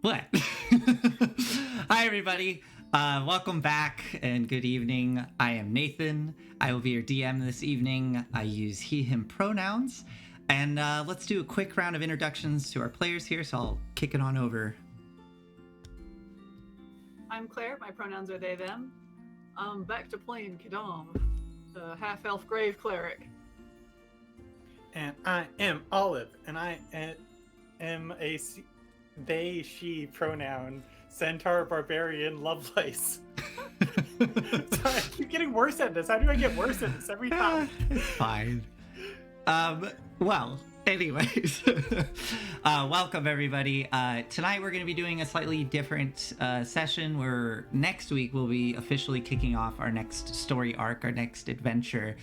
What? Hi, everybody. Welcome back and good evening. I am Nathan. I will be your DM this evening. I use he, him pronouns. And let's do a quick round of introductions to our players here. So I'll kick it on over. I'm Claire. My pronouns are they, them. Back to playing Quidam, the half-elf grave cleric. And I am Olive, and I am a they, she pronoun, centaur, barbarian, Lovelace. Sorry, I keep getting worse at this. How do I get worse at this every time? It's fine. Well, anyways, welcome everybody. Tonight we're going to be doing a slightly different session where next week we'll be officially kicking off our next story arc, our next adventure.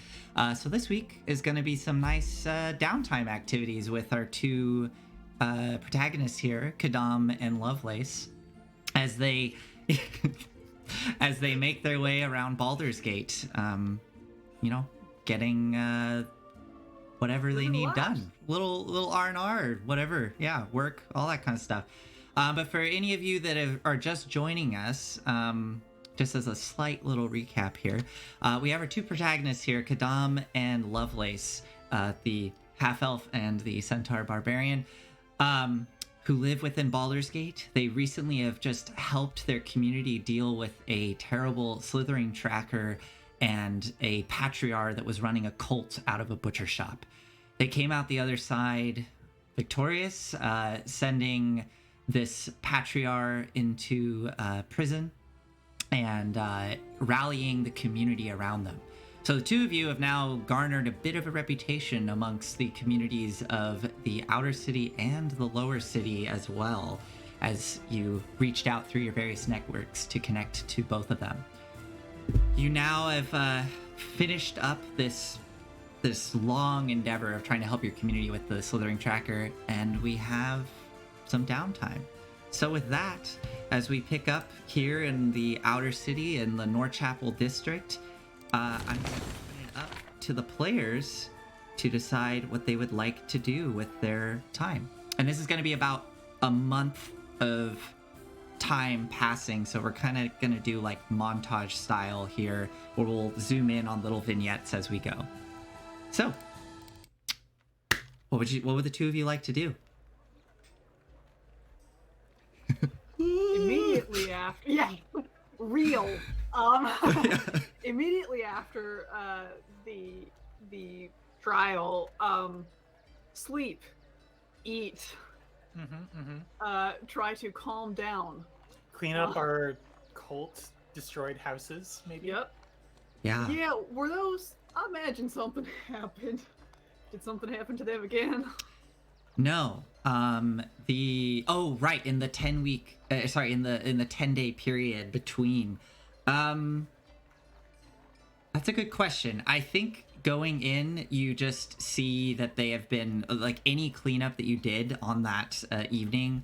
So this week is going to be some nice downtime activities with our two protagonists here, Quidam and Lovelace, as they as they make their way around Baldur's Gate, getting whatever they need done, little R&R, whatever, work, all that kind of stuff. But for any of you that are just joining us, just as a slight little recap here, we have our two protagonists here, Quidam and Lovelace, the half-elf and the centaur barbarian, who live within Baldur's Gate. They recently have just helped their community deal with a terrible slithering tracker and a patriarch that was running a cult out of a butcher shop. They came out the other side victorious, sending this patriarch into prison and rallying the community around them. So the two of you have now garnered a bit of a reputation amongst the communities of the outer city and the lower city, as well as you reached out through your various networks to connect to both of them. You now have finished up this long endeavor of trying to help your community with the slithering tracker, and we have some downtime. So with that, as we pick up here in the outer city in the Norchapel district, I'm going to open it up to the players to decide what they would like to do with their time. And this is going to be about a month of time passing, so we're kind of going to do like montage style here, where we'll zoom in on little vignettes as we go. So, what would the two of you like to do? Immediately after, real. Immediately after the trial, sleep, eat, try to calm down, Clean up our cult destroyed houses, maybe. Yep. Yeah. Were those? I imagine something happened. Did something happen to them again? No. In the 10-day period between. That's a good question. I think going in, you just see that they have been, like, any cleanup that you did on that evening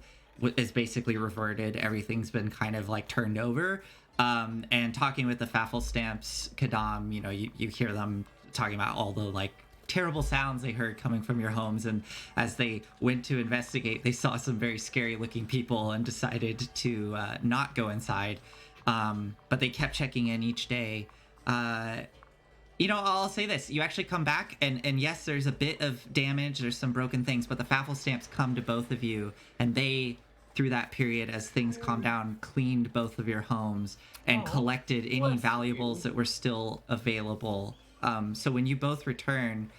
is basically reverted. Everything's been kind of like turned over. And talking with the Faffle Stamps, Quidam, you hear them talking about all the like terrible sounds they heard coming from your homes, and as they went to investigate, they saw some very scary looking people and decided to not go inside. But they kept checking in each day. I'll say this. You actually come back, and yes, there's a bit of damage. There's some broken things, but the Faffle Stamps come to both of you, and they, through that period, as things calmed down, cleaned both of your homes and collected any valuables that were still available. So when you both return,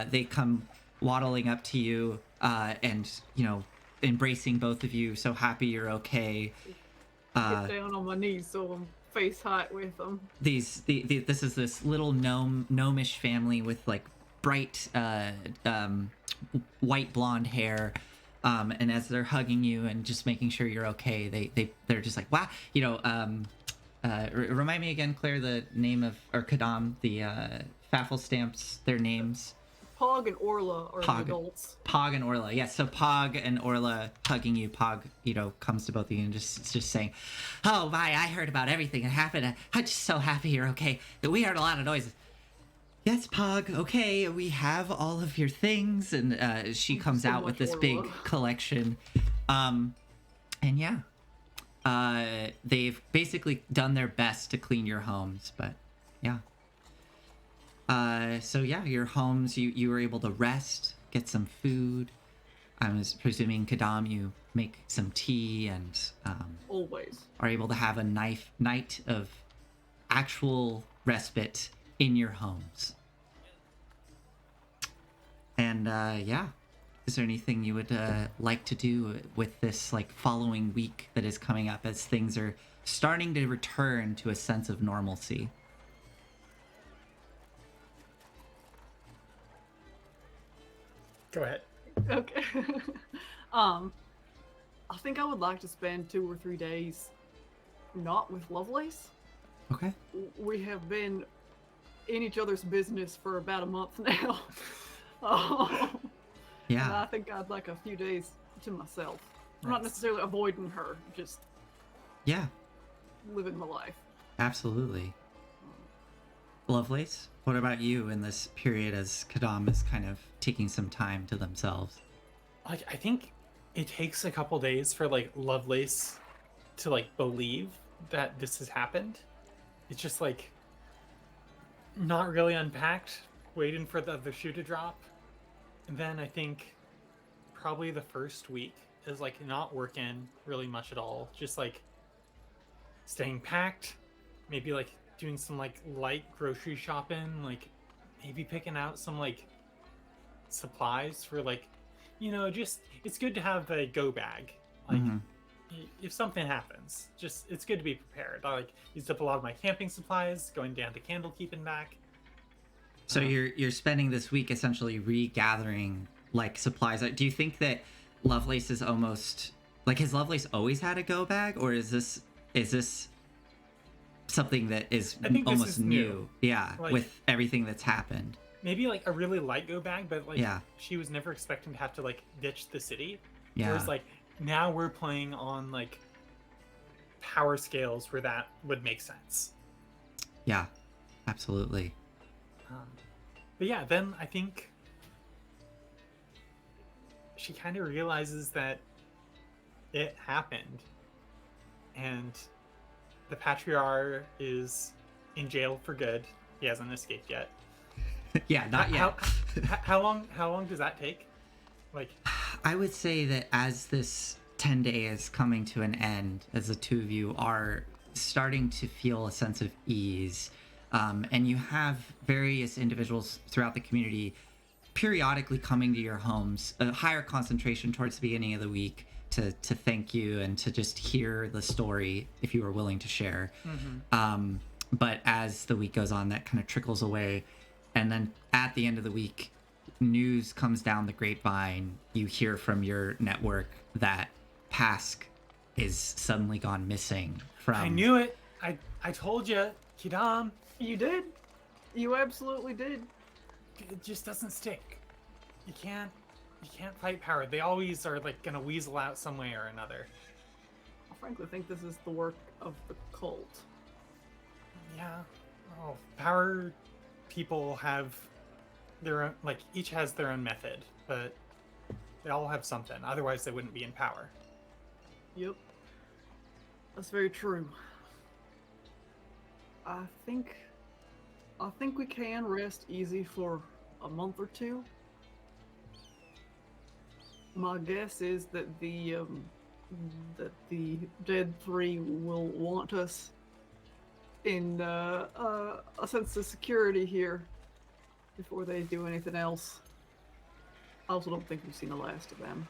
they come waddling up to you and, embracing both of you, so happy you're okay. Get down on my knees so I'm face height with them. This is this little gnomish family with like bright white blonde hair, and as they're hugging you and just making sure you're okay, they're just like, wow, remind me again, Claire, the name of, or Quidam, the Faffle Stamps, their names. Pog and Orla are adults. Pog and Orla, yes. So Pog and Orla hugging you. Pog, comes to both of you and just saying, "Oh my, I heard about everything that happened. I'm just so happy you're okay. We heard a lot of noises." Yes, Pog. Okay, we have all of your things, and she comes out with this big collection. And yeah, they've basically done their best to clean your homes, but yeah. So yeah, your homes, you were able to rest, get some food. I was presuming, Quidam, you make some tea and Always. are able to have a night of actual respite in your homes. And yeah, is there anything you would like to do with this like following week that is coming up as things are starting to return to a sense of normalcy? Go ahead. Okay. I think I would like to spend 2 or 3 days not with Lovelace. Okay. We have been in each other's business for about a month now. And Yeah. I think I'd like a few days to myself. I'm not necessarily avoiding her, just Yeah. living my life. Absolutely. Lovelace, what about you in this period as Quidam is kind of taking some time to themselves? Like, I think it takes a couple days for like Lovelace to like believe that this has happened. It's just like not really unpacked, waiting for the other shoe to drop. And then I think probably the first week is like not working really much at all. Just like staying packed, maybe like doing some like light grocery shopping, like maybe picking out some like supplies for like, you know, just it's good to have a go bag. Like if something happens, just it's good to be prepared. I like used up a lot of my camping supplies, going down to candle keeping back. So you're spending this week essentially regathering like supplies. Do you think that Lovelace is almost like, has Lovelace always had a go bag, or is this something that is I think this almost is new? Yeah, Like, with everything that's happened. maybe like a really light go bag, but like Yeah. she was never expecting to have to like ditch the city. Yeah. Whereas like now we're playing on like power scales where that would make sense. Yeah, absolutely. But yeah, then I think she kind of realizes that it happened, and the Patriarch is in jail for good. He hasn't escaped yet. Yeah, not yet. How long does that take? Like, I would say that as this 10-day is coming to an end, as the two of you are starting to feel a sense of ease, and you have various individuals throughout the community periodically coming to your homes, a higher concentration towards the beginning of the week to thank you and to just hear the story if you were willing to share. But as the week goes on, that kind of trickles away. And then at the end of the week, news comes down the grapevine. You hear from your network that Pask is suddenly gone missing from... I knew it. I told you, Quidam. You did. You absolutely did. It just doesn't stick. You can't fight power. They always are like gonna weasel out some way or another. I frankly think this is the work of the cult. Yeah. Oh, power people have their own, like each has their own method, but they all have something. Otherwise, they wouldn't be in power. Yep. That's very true. I think we can rest easy for a month or two. My guess is that the Dead Three will want us in a sense of security here before they do anything else. I also don't think we've seen the last of them.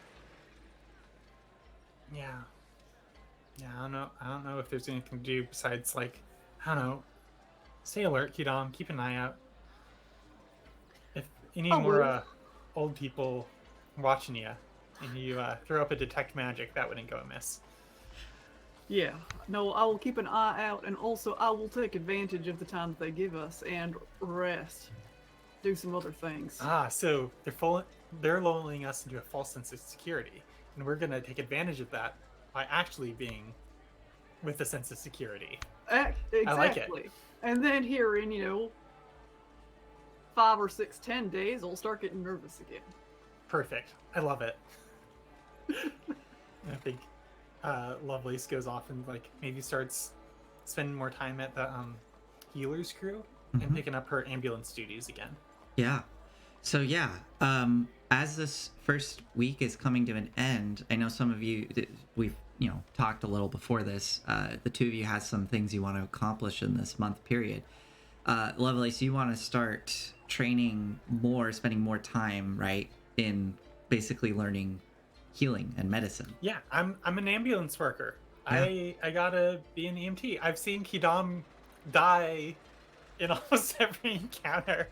Yeah. Yeah, I don't know if there's anything to do besides like, I don't know, stay alert, Quidam, keep an eye out. If any more old people watching you and you throw up a detect magic, that wouldn't go amiss. Yeah, no, I will keep an eye out, and also I will take advantage of the time that they give us and rest, do some other things. So they're lulling us into a false sense of security, and we're gonna take advantage of that by actually being with a sense of security. Exactly. I like it. And then here in 5 or 6, 10 days, I'll start getting nervous again. Perfect. I love it. Lovelace goes off and like maybe starts spending more time at the healer's crew and Mhm. picking up her ambulance duties again. Yeah. So yeah, as this first week is coming to an end, I know some of you we've talked a little before this. The two of you had some things you want to accomplish in this month period. Lovelace, you want to start training more, spending more time, right, in basically learning healing and medicine. Yeah, I'm an ambulance worker. Yeah. I gotta be an EMT. I've seen Quidam die in almost every encounter.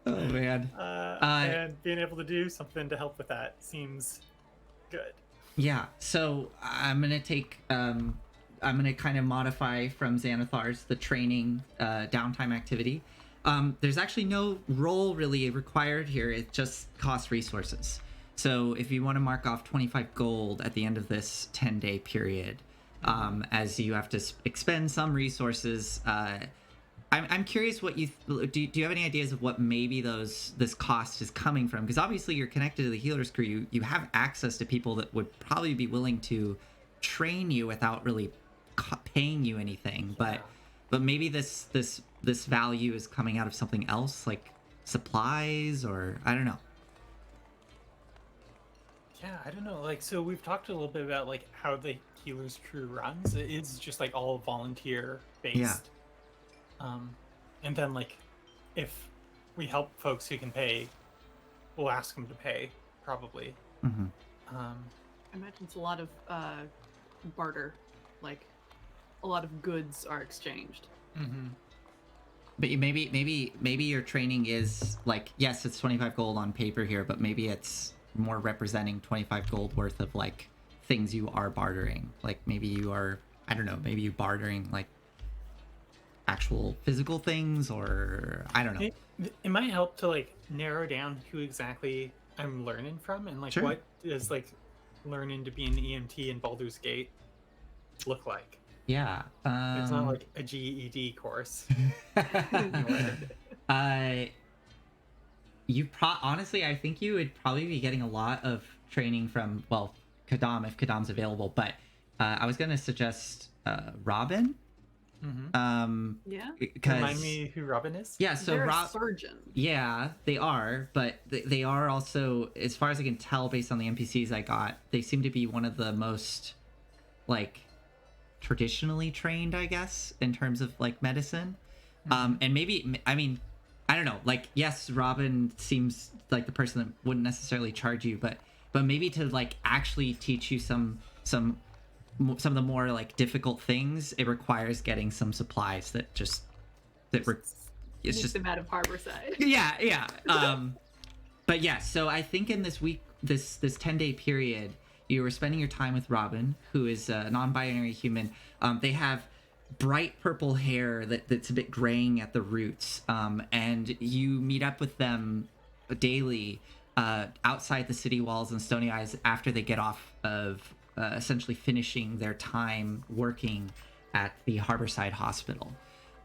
Oh man. And being able to do something to help with that seems good. Yeah. So I'm gonna take I'm gonna kind of modify from Xanathar's the training downtime activity. There's actually no role really required here. It just costs resources. So if you want to mark off 25 gold at the end of this 10-day period, as you have to expend some resources, I'm curious what you do you have any ideas of what maybe this cost is coming from? Because obviously you're connected to the healer's crew. You have access to people that would probably be willing to train you without really paying you anything. But maybe this value is coming out of something else, like supplies, or I don't know. Yeah, I don't know. Like, so we've talked a little bit about like how the healer's crew runs. It is just like all volunteer based. Yeah. And then like, if we help folks who can pay, we'll ask them to pay, probably. Mm-hmm. I imagine it's a lot of barter, like a lot of goods are exchanged. Mm-hmm. But maybe your training is like, yes, it's 25 gold on paper here, but maybe it's more representing 25 gold worth of like things you are bartering. Like maybe you are, I don't know, maybe you bartering like actual physical things, or I don't know. It might help to like narrow down who exactly I'm learning from, and like Sure. what does like learning to be an EMT in Baldur's Gate look like. Yeah. It's not like a GED course. Honestly, I think you would probably be getting a lot of training from, well, Quidam if Quidam's available, but I was gonna suggest Robin. Mm-hmm. Yeah. Remind me who Robin is? Yeah, so They're a surgeon. Yeah, they are, but they are also, as far as I can tell based on the NPCs I got, they seem to be one of the most like traditionally trained, I guess, in terms of like medicine. And maybe, I mean, I don't know, like, yes, Robin seems like the person that wouldn't necessarily charge you, but maybe to like actually teach you some of the more like difficult things, it requires getting some supplies that just it's Keep just them out of Harborside. yeah. But yeah, so I think in this week, this 10-day period, you were spending your time with Robin, who is a non-binary human. They have bright purple hair that's a bit graying at the roots, and you meet up with them daily outside the city walls and Stony Eyes after they get off of essentially finishing their time working at the Harborside Hospital.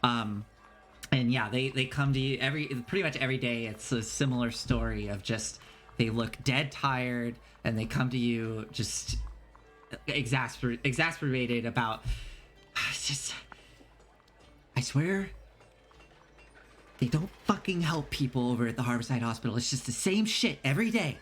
And yeah, they come to you pretty much every day. It's a similar story of just they look dead tired and they come to you just exasperated about it's just, I swear they don't fucking help people over at the Harborside Hospital. It's just the same shit every day.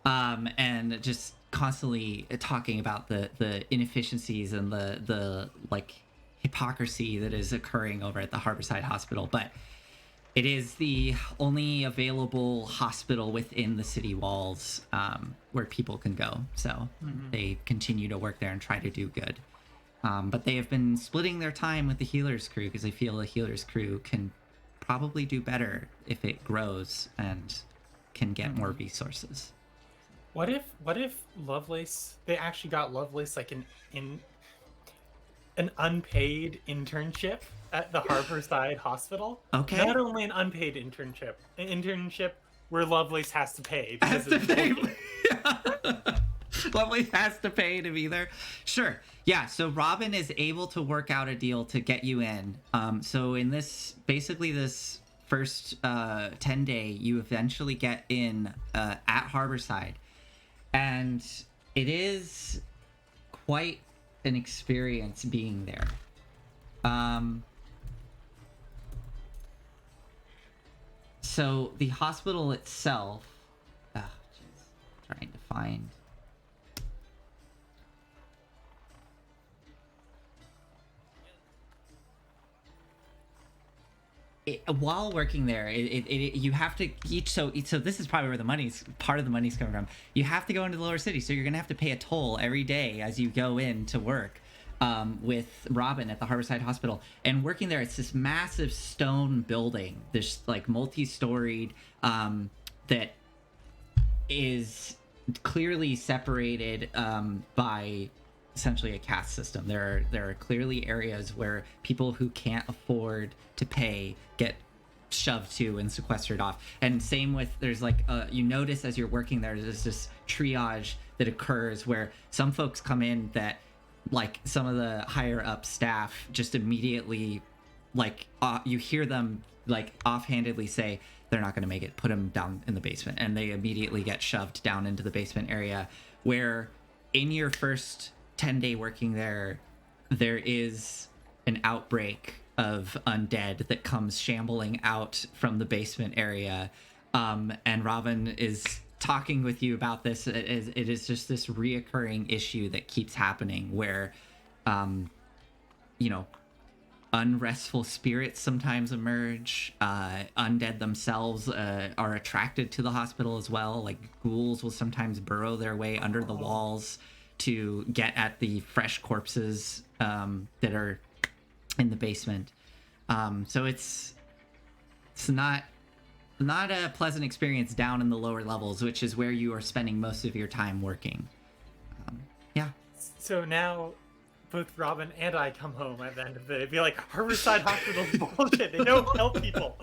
And just constantly talking about the inefficiencies and the like hypocrisy that is occurring over at the Harborside Hospital. But it is the only available hospital within the city walls where people can go. So they continue to work there and try to do good. But they have been splitting their time with the healer's crew because they feel the healer's crew can probably do better if it grows and can get more resources. What if Lovelace, they actually got Lovelace like an unpaid internship at the Harborside Hospital? Okay. Not only an unpaid internship, an internship where Lovelace has to pay. Has to it's pay. bullshit. Lovelace has to pay to be there. Sure. Yeah, so Robin is able to work out a deal to get you in. So in this first 10-day, you eventually get in at Harborside. And it is quite an experience being there. So the hospital itself, trying to find. While working there, you have to so this is probably where part of the money's coming from. You have to go into the lower city, so you're gonna have to pay a toll every day as you go in to work with Robin at the Harborside Hospital. And working there, it's this massive stone building, this like multi-storied that is clearly separated by essentially a caste system. There are clearly areas where people who can't afford to pay get shoved to and sequestered off. And same with, there's like you notice as you're working there's this triage that occurs where some folks come in that like some of the higher up staff just immediately like you hear them like offhandedly say they're not going to make it, put them down in the basement, and they immediately get shoved down into the basement area. Where in your first 10-day working there is an outbreak of undead that comes shambling out from the basement area, and Robin is talking with you about this. It is just this reoccurring issue that keeps happening where unrestful spirits sometimes emerge. Undead themselves are attracted to the hospital as well. Like ghouls will sometimes burrow their way under the walls to get at the fresh corpses that are in the basement. So it's not a pleasant experience down in the lower levels, which is where you are spending most of your time working. Yeah. So now both Robin and I come home at the end of the day. Be like, Harborside Hospital's bullshit. They don't help people.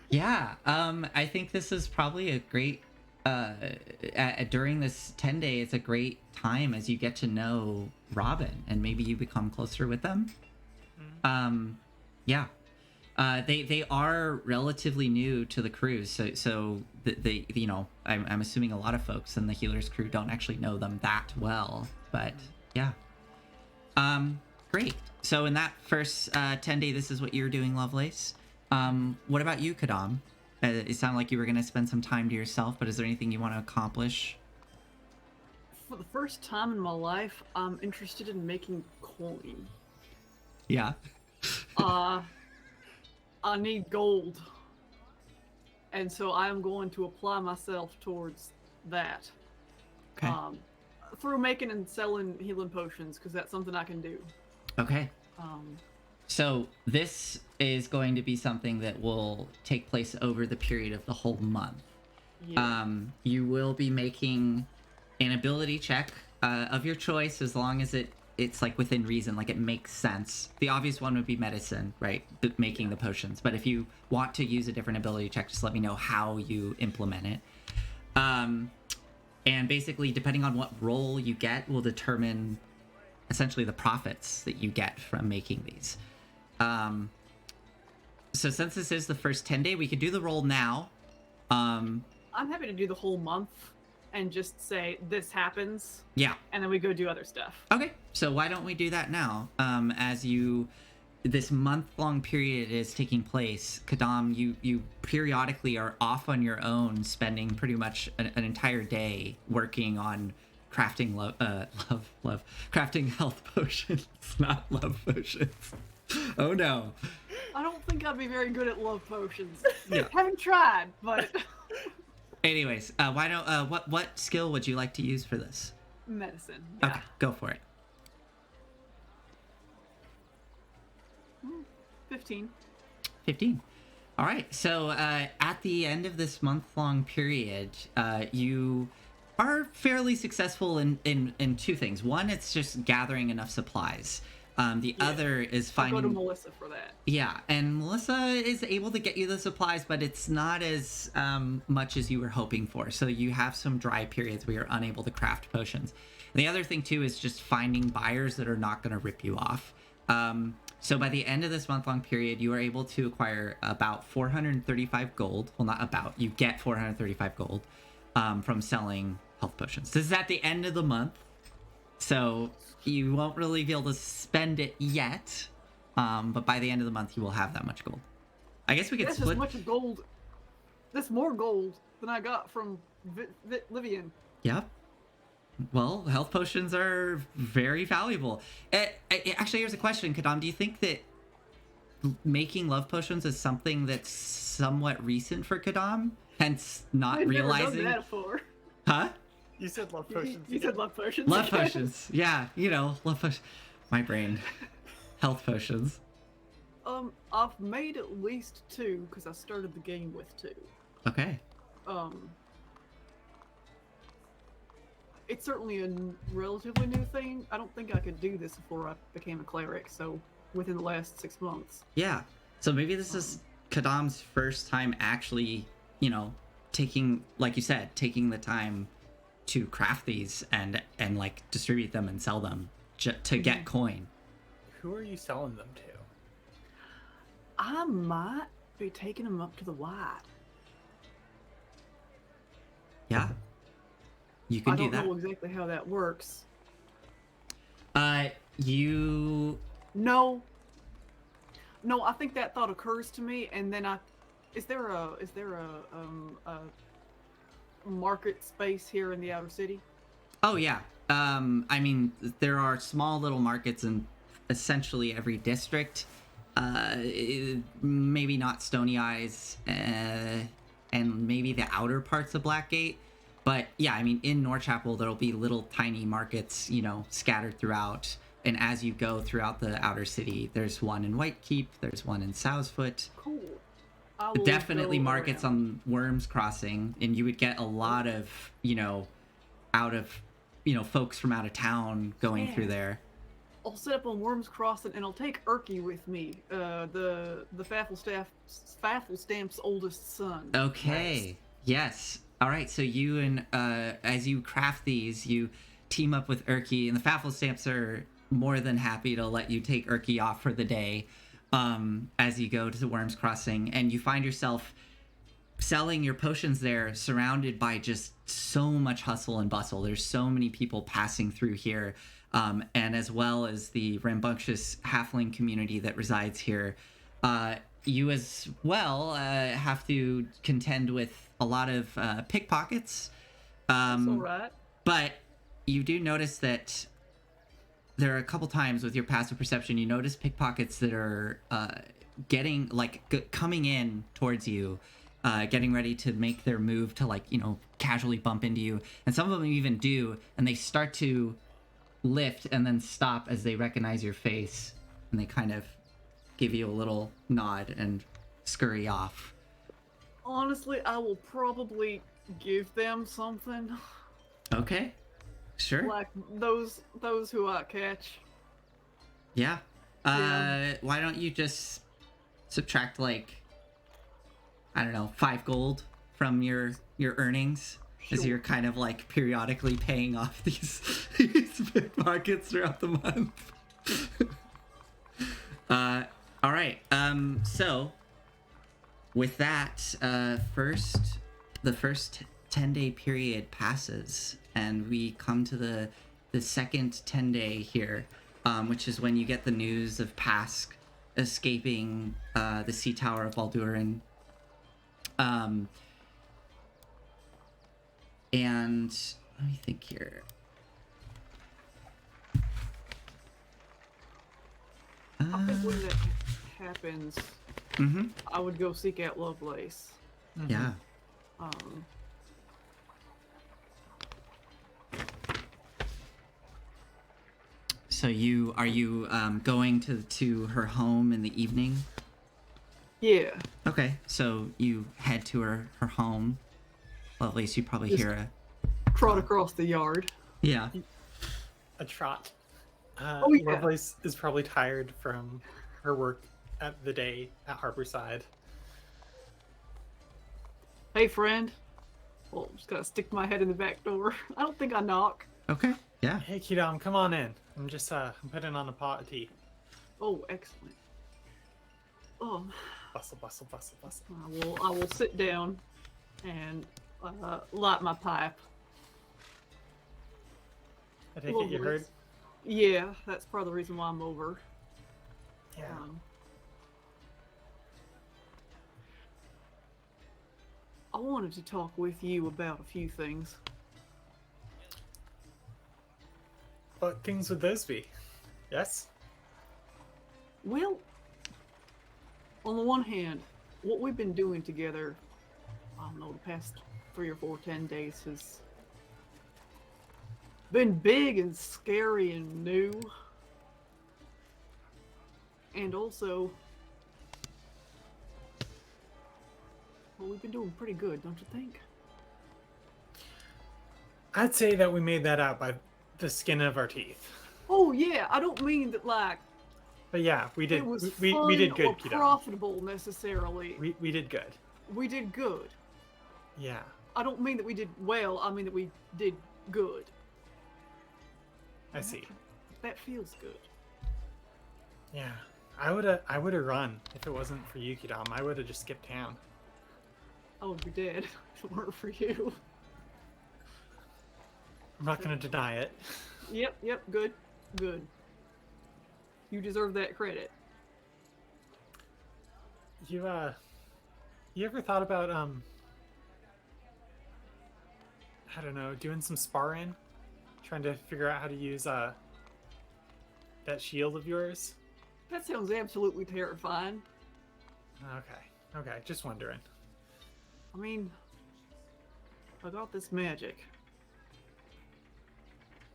Yeah. I think this is probably a great during this 10-day, it's a great time as you get to know Robin and maybe you become closer with them. Yeah. They are relatively new to the cruise, so they I'm assuming a lot of folks in the Healer's crew don't actually know them that well, but yeah. Great. So in that first 10-day, this is what you're doing, Lovelace. What about you, Quidam? It sounded like you were going to spend some time to yourself, but is there anything you want to accomplish? For the first time in my life, I'm interested in making coin. Yeah. I need gold. And so I am going to apply myself towards that. Okay. Through making and selling healing potions, because that's something I can do. Okay. So this is going to be something that will take place over the period of the whole month. Yeah. You will be making an ability check of your choice, as long as it's like within reason, like it makes sense. The obvious one would be medicine, right? Making the potions. But if you want to use a different ability check, just let me know how you implement it. And basically, depending on what role you get, will determine essentially the profits that you get from making these. So since this is the first 10-day, we could do the roll now. I'm happy to do the whole month and just say this happens. Yeah. And then we go do other stuff. Okay. So why don't we do that now? As this month-long period is taking place, Quidam, you periodically are off on your own, spending pretty much an entire day working on crafting crafting health potions, not love potions. Oh no. I don't think I'd be very good at love potions. Yeah. Haven't tried, but Anyways, why don't what skill would you like to use for this? medicine. Yeah. Okay, go for it. 15. 15. All right. So at the end of this month-long period, you are fairly successful in two things. One, it's just gathering enough supplies. The other is finding... I'll go to Melissa for that. Yeah, and Melissa is able to get you the supplies, but it's not as much as you were hoping for. So you have some dry periods where you're unable to craft potions. And the other thing, too, is just finding buyers that are not going to rip you off. So by the end of this month-long period, you are able to acquire about 435 gold. Well, not about. You get 435 gold from selling health potions. This is at the end of the month. So you won't really be able to spend it yet, but by the end of the month you will have that much gold. I guess we could That's split. as much gold. That's more gold than I got from Livian. Yep. Well, health potions are very valuable. Actually, here's a question, Quidam. Do you think that making love potions is something that's somewhat recent for Quidam? Hence, not I've realizing. never done that before. Huh? You said love potions. You said love potions. Love potions. Yeah, love potions. My brain. Health potions. I've made at least 2 because I started the game with 2. Okay. It's certainly a relatively new thing. I don't think I could do this before I became a cleric, so within the last 6 months. Yeah. So maybe this is Quidam's first time actually, taking, like you said, taking the time to craft these and like distribute them and sell them to get coin. Who are you selling them to? I might be taking them up to the White. Yeah. You can do I that. don't know exactly how that works. You... No, I think that thought occurs to me, and then is there a market space here in the outer city? Oh, yeah. I mean, there are small little markets in essentially every district. Maybe not Stony Eyes, and maybe the outer parts of Blackgate. But yeah, I mean, in Northchapel, there'll be little tiny markets, scattered throughout. And as you go throughout the outer city, there's one in Whitekeep, there's one in Sowsfoot. Cool. Definitely markets on Worms Crossing, and you would get a lot of, folks from out of town going through there. I'll set up on Worms Crossing, and I'll take Erky with me, the Fafflestamp's oldest son. Okay. Nice. Yes. All right. So you and as you craft these, you team up with Erky, and the Fafflestamps are more than happy to let you take Erky off for the day, as you go to the Worms Crossing, and you find yourself selling your potions there, surrounded by just so much hustle and bustle. There's so many people passing through here. And as well as the rambunctious halfling community that resides here, you as well have to contend with a lot of pickpockets. That's all right. But you do notice that there are a couple times with your passive perception, you notice pickpockets that are coming in towards you, getting ready to make their move to casually bump into you. And some of them even do, and they start to lift and then stop as they recognize your face, and they kind of give you a little nod and scurry off. Honestly, I will probably give them something. Okay, sure. Like those who I catch. Yeah. Why don't you just subtract 5 gold from your earnings? As you're kind of periodically paying off these pickpockets throughout the month. All right. So with that, the first 10-day period passes, and we come to the second 10-day here, which is when you get the news of Pask escaping the Sea Tower of Baldurin. And let me think here. I think when that happens, I would go seek out Lovelace. Yeah. So are you going to her home in the evening? Yeah. Okay, so you head to her home. Lovelace, you probably hear a trot across the yard. Yeah. A trot. Yeah. Lovelace is probably tired from her work at the day at Harborside. Hey, friend. Well, I'm just gonna stick my head in the back door. I don't think I knock. Okay. Yeah. Hey, Quidam, come on in. I'm just I'm putting on a pot of tea. Oh, excellent. Oh. Bustle, bustle, bustle, bustle. I will sit down and light my pipe. I take it you heard? Lovelace. Yeah, that's part of the reason why I'm over. Yeah. I wanted to talk with you about a few things. What things would those be? Yes? Well, on the one hand, what we've been doing together, I don't know, the past 3 or 4, 10 days has been big and scary and new. And also, well, we've been doing pretty good, don't you think? I'd say that we made that out by the skin of our teeth. Oh yeah, I don't mean that like But yeah, we did. it was we fun did good, or Quidam. profitable necessarily. We did good. We did good. Yeah. I don't mean that we did well. I mean that we did good. I see. That feels good. Yeah. I would have run if it wasn't for you, Quidam. I would have just skipped town. I would be dead if it weren't for you. I'm not gonna deny it. Yep, good. You deserve that credit. You ever thought about I don't know, doing some sparring? Trying to figure out how to use that shield of yours? That sounds absolutely terrifying. Okay, just wondering. I mean, I got this magic.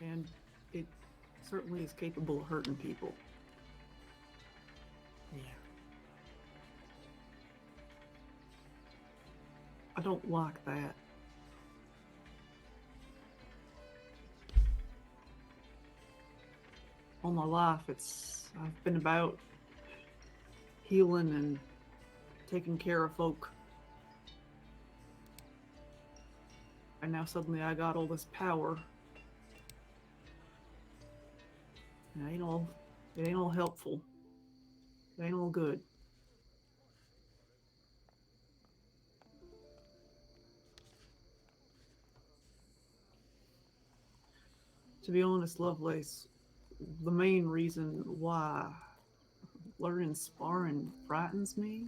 And it certainly is capable of hurting people. Yeah. I don't like that. All my life, I've been about healing and taking care of folk. And now suddenly I got all this power. And it ain't all helpful. It ain't all good. To be honest, Lovelace, the main reason why learning sparring frightens me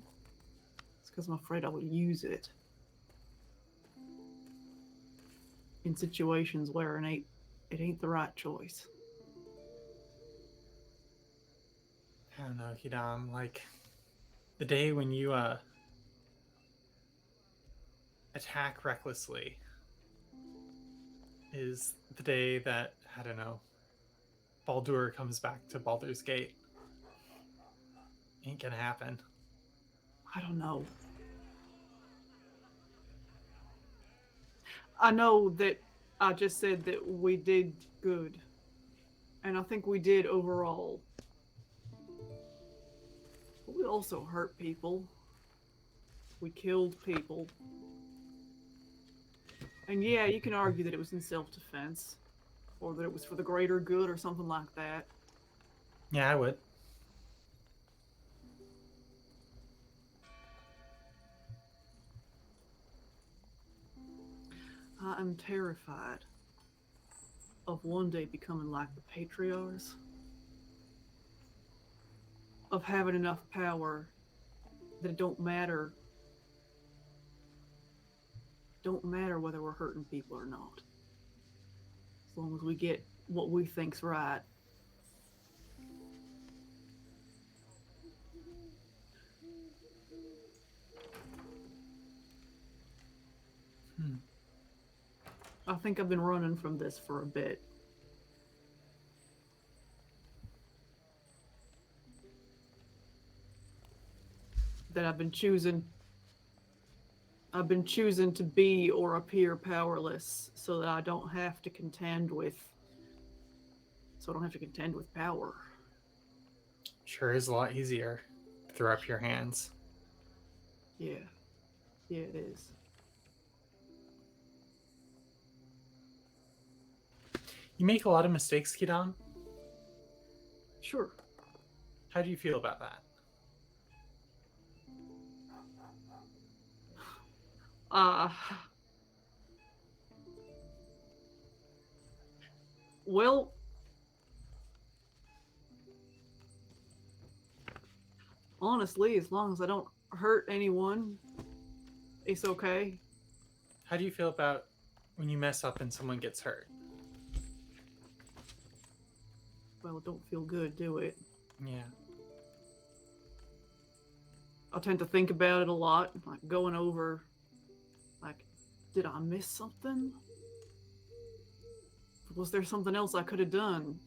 is because I'm afraid I would use it in situations where it ain't the right choice. I don't know, Quidam. Like the day when you attack recklessly is the day that, I don't know, Baldur comes back to Baldur's Gate. Ain't gonna happen. I don't know. I know that I just said that we did good. And I think we did overall. But we also hurt people. We killed people. And yeah, you can argue that it was in self-defense. Or that it was for the greater good or something like that. Yeah, I would. I am terrified of one day becoming like the patriarchs. Of having enough power that it don't matter whether we're hurting people or not. As long as we get what we think's right. I think I've been running from this for a bit. That I've been choosing to be or appear powerless so that I don't have to contend with power. Sure is a lot easier to throw up your hands. Yeah, it is. You make a lot of mistakes, Quidam. Sure. How do you feel about that? Well, honestly, as long as I don't hurt anyone, it's okay. How do you feel about when you mess up and someone gets hurt? Well, it don't feel good, do it? Yeah. I tend to think about it a lot, like going over, like, did I miss something? Was there something else I could have done?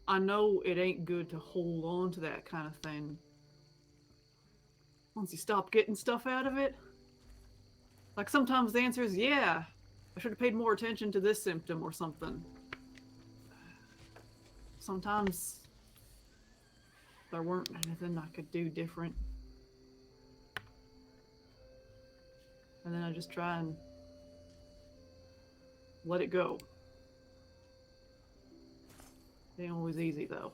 I know it ain't good to hold on to that kind of thing. Once you stop getting stuff out of it, like sometimes the answer is yeah, I should have paid more attention to this symptom or something. Sometimes there weren't anything I could do different. And then I just try and let it go. It ain't always easy though.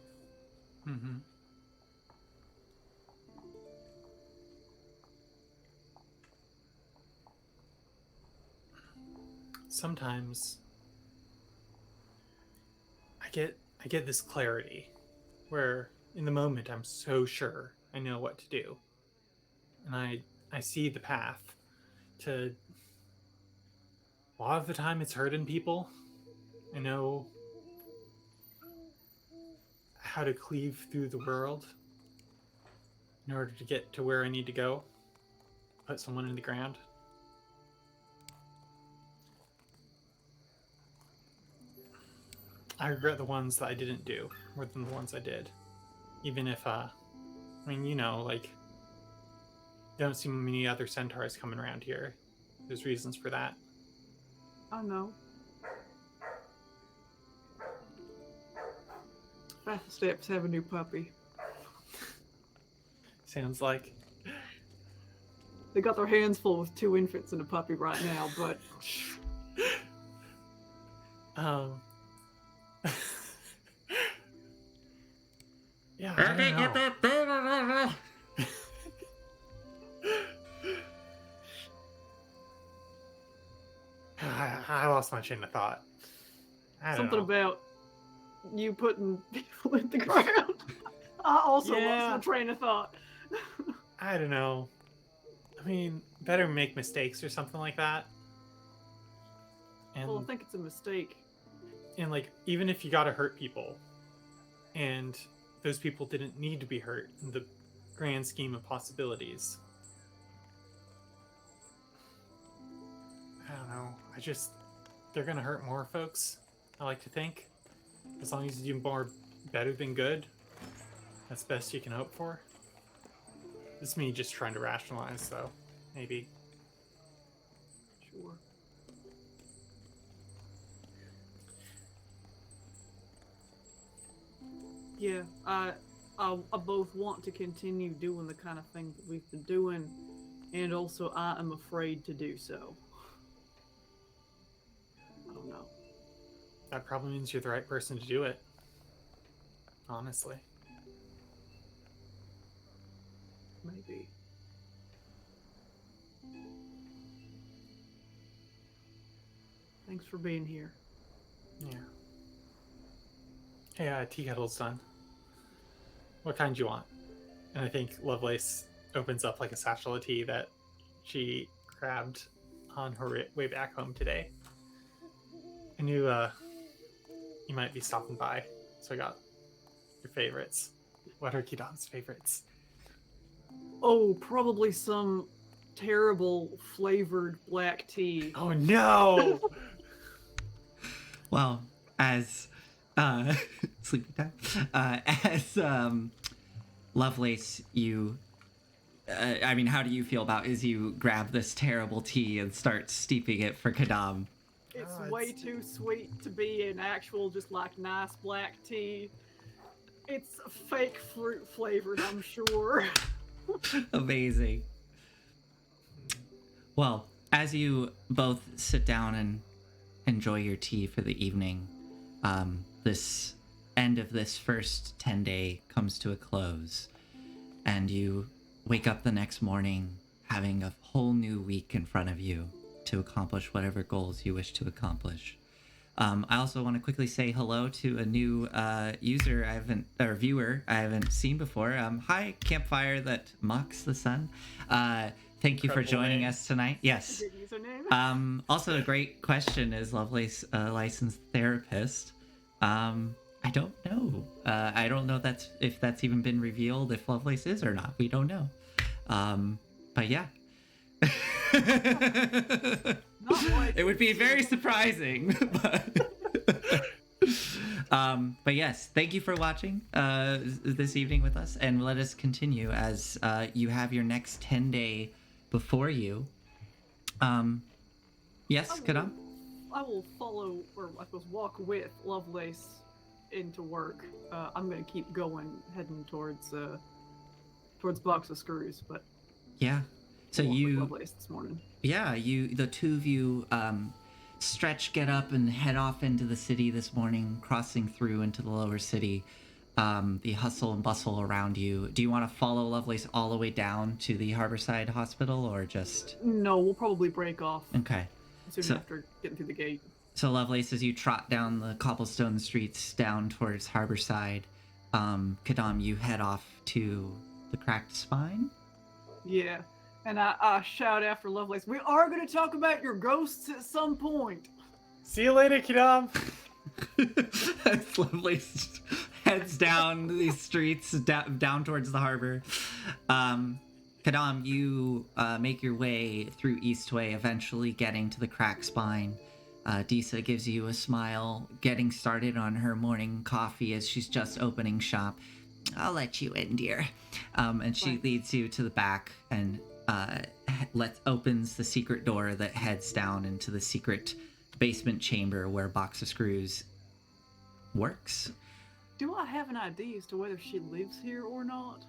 Mm-hmm. Sometimes I get this clarity where in the moment I'm so sure I know what to do. And I see the path to a lot of the time it's hurting people. I know how to cleave through the world in order to get to where I need to go. Put someone in the ground. I regret the ones that I didn't do more than the ones I did. Even if, I mean, you know, like, don't see many other centaurs coming around here. There's reasons for that. I know. Fast Steps have a new puppy. Sounds like. They got their hands full with 2 infants and a puppy right now, but Yeah, I don't know. I lost my chain of thought. I don't something know. about you putting people in the ground. I also Yeah. lost my train of thought. I don't know. I mean, better make mistakes or something like that. And Well, I think it's a mistake. and like even if you gotta hurt people, and those people didn't need to be hurt in the grand scheme of possibilities. I don't know. They're gonna hurt more folks, I like to think. As long as you do more better than good, that's the best you can hope for. This is me just trying to rationalize, though. Maybe. Sure. Yeah, I both want to continue doing the kind of thing that we've been doing, and also I am afraid to do so. I don't know. That probably means you're the right person to do it. Honestly. Maybe. Thanks for being here. Yeah. Hey, tea kettle's done. What kind do you want? And I think Lovelace opens up like a satchel of tea that she grabbed on her way back home today. I knew you might be stopping by, so I got your favorites. What are Quidam's favorites? Oh, probably some terrible flavored black tea. Oh no! Well, as sleepy time, as Lovelace, you. I mean, how do you feel about as you grab this terrible tea and start steeping it for Quidam? It's Oh, way too sweet to be an actual, just like nice black tea. It's fake fruit flavored, I'm sure. Amazing. Well, as you both sit down and enjoy your tea for the evening, this end of this first 10-day comes to a close, and you wake up the next morning having a whole new week in front of you to accomplish whatever goals you wish to accomplish. I also want to quickly say hello to a new viewer I haven't seen before. Hi, Campfire that mocks the sun. Thank you for joining us tonight. Yes. Good username. Also, a great question is Lovelace a licensed therapist? I don't know. I don't know if that's even been revealed, if Lovelace is or not. We don't know. But yeah. It would be very surprising. But yes, thank you for watching this evening with us, and let us continue as you have your next 10-day before you. Yes, Quidam? I will follow, or I suppose walk with Lovelace into work. I'm gonna keep going, heading towards Box of Screws, but yeah. So you Lovelace this morning. Yeah, the two of you stretch, get up, and head off into the city this morning, crossing through into the lower city. The hustle and bustle around you. Do you want to follow Lovelace all the way down to the Harborside Hospital, or just... No, we'll probably break off. Okay. Soon after getting through the gate. So Lovelace, as you trot down the cobblestone streets down towards Harborside, Quidam, you head off to the Cracked Spine? Yeah. And I shout after Lovelace, we are going to talk about your ghosts at some point. See you later, Quidam. As Lovelace heads down these streets, down towards the harbor. Quidam, you make your way through Eastway, eventually getting to the Crack Spine. Disa gives you a smile, getting started on her morning coffee as she's just opening shop. I'll let you in, dear. And she leads you to the back and opens the secret door that heads down into the secret basement chamber where Box of Screws works. Do I have an idea as to whether she lives here or not?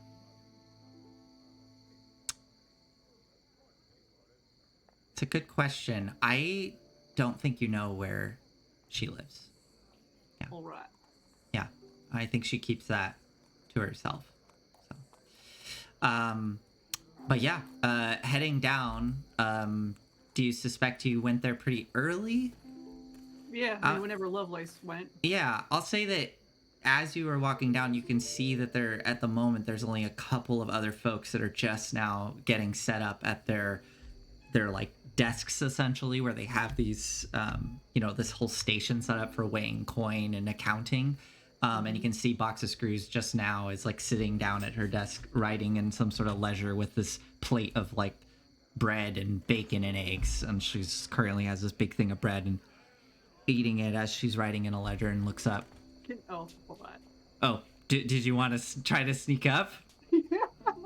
It's a good question. I don't think you know where she lives. Yeah. All right. Yeah. I think she keeps that to herself. So, but yeah, heading down, do you suspect you went there pretty early? Yeah, I mean, whenever Lovelace went. Yeah, I'll say that as you were walking down, you can see that at the moment, there's only a couple of other folks that are just now getting set up at their like desks, essentially, where they have these, this whole station set up for weighing coin and accounting. And you can see Box of Screws just now is like sitting down at her desk, writing in some sort of leisure with this plate of like bread and bacon and eggs. And she's currently has this big thing of bread and eating it as she's writing in a ledger and looks up. Hold on. Oh, did you want to try to sneak up?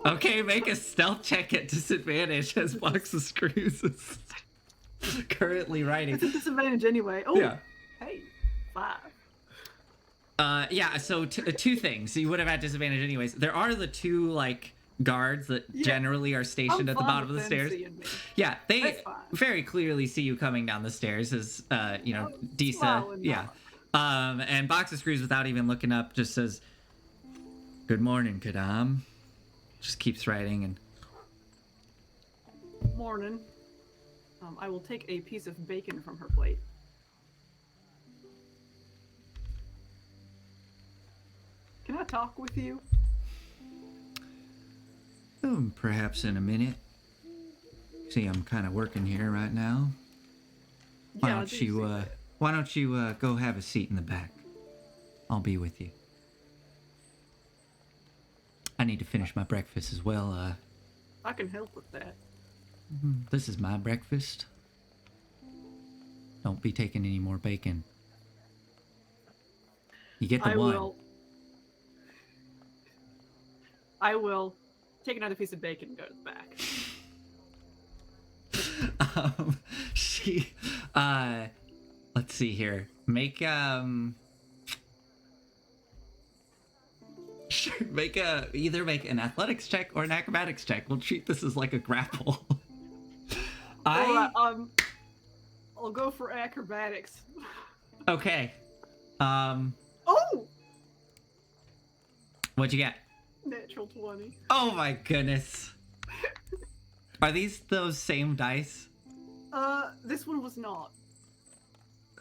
Okay, make a stealth check at disadvantage as Box of Screws is currently writing. It's a disadvantage anyway. Oh, yeah. Hey, 5. Yeah, so two things. You would have had disadvantage anyways. There are the two, like, guards that generally are stationed at the bottom of the stairs. Yeah, they very clearly see you coming down the stairs as, Disa. Yeah. And Box of Screws, without even looking up, just says, "Good morning, Quidam." Just keeps writing and... Morning. I will take a piece of bacon from her plate. Can I talk with you? Perhaps in a minute. See, I'm kind of working here right now. Why don't you go have a seat in the back? I'll be with you. I need to finish my breakfast as well. I can help with that. This is my breakfast. Don't be taking any more bacon. You get the one. I will take another piece of bacon and go to the back. Let's see here. Make either make an athletics check or an acrobatics check. We'll treat this as like a grapple. I'll go for acrobatics. Okay. Oh! What'd you get? Natural 20. Oh my goodness. Are these those same dice? This one was not.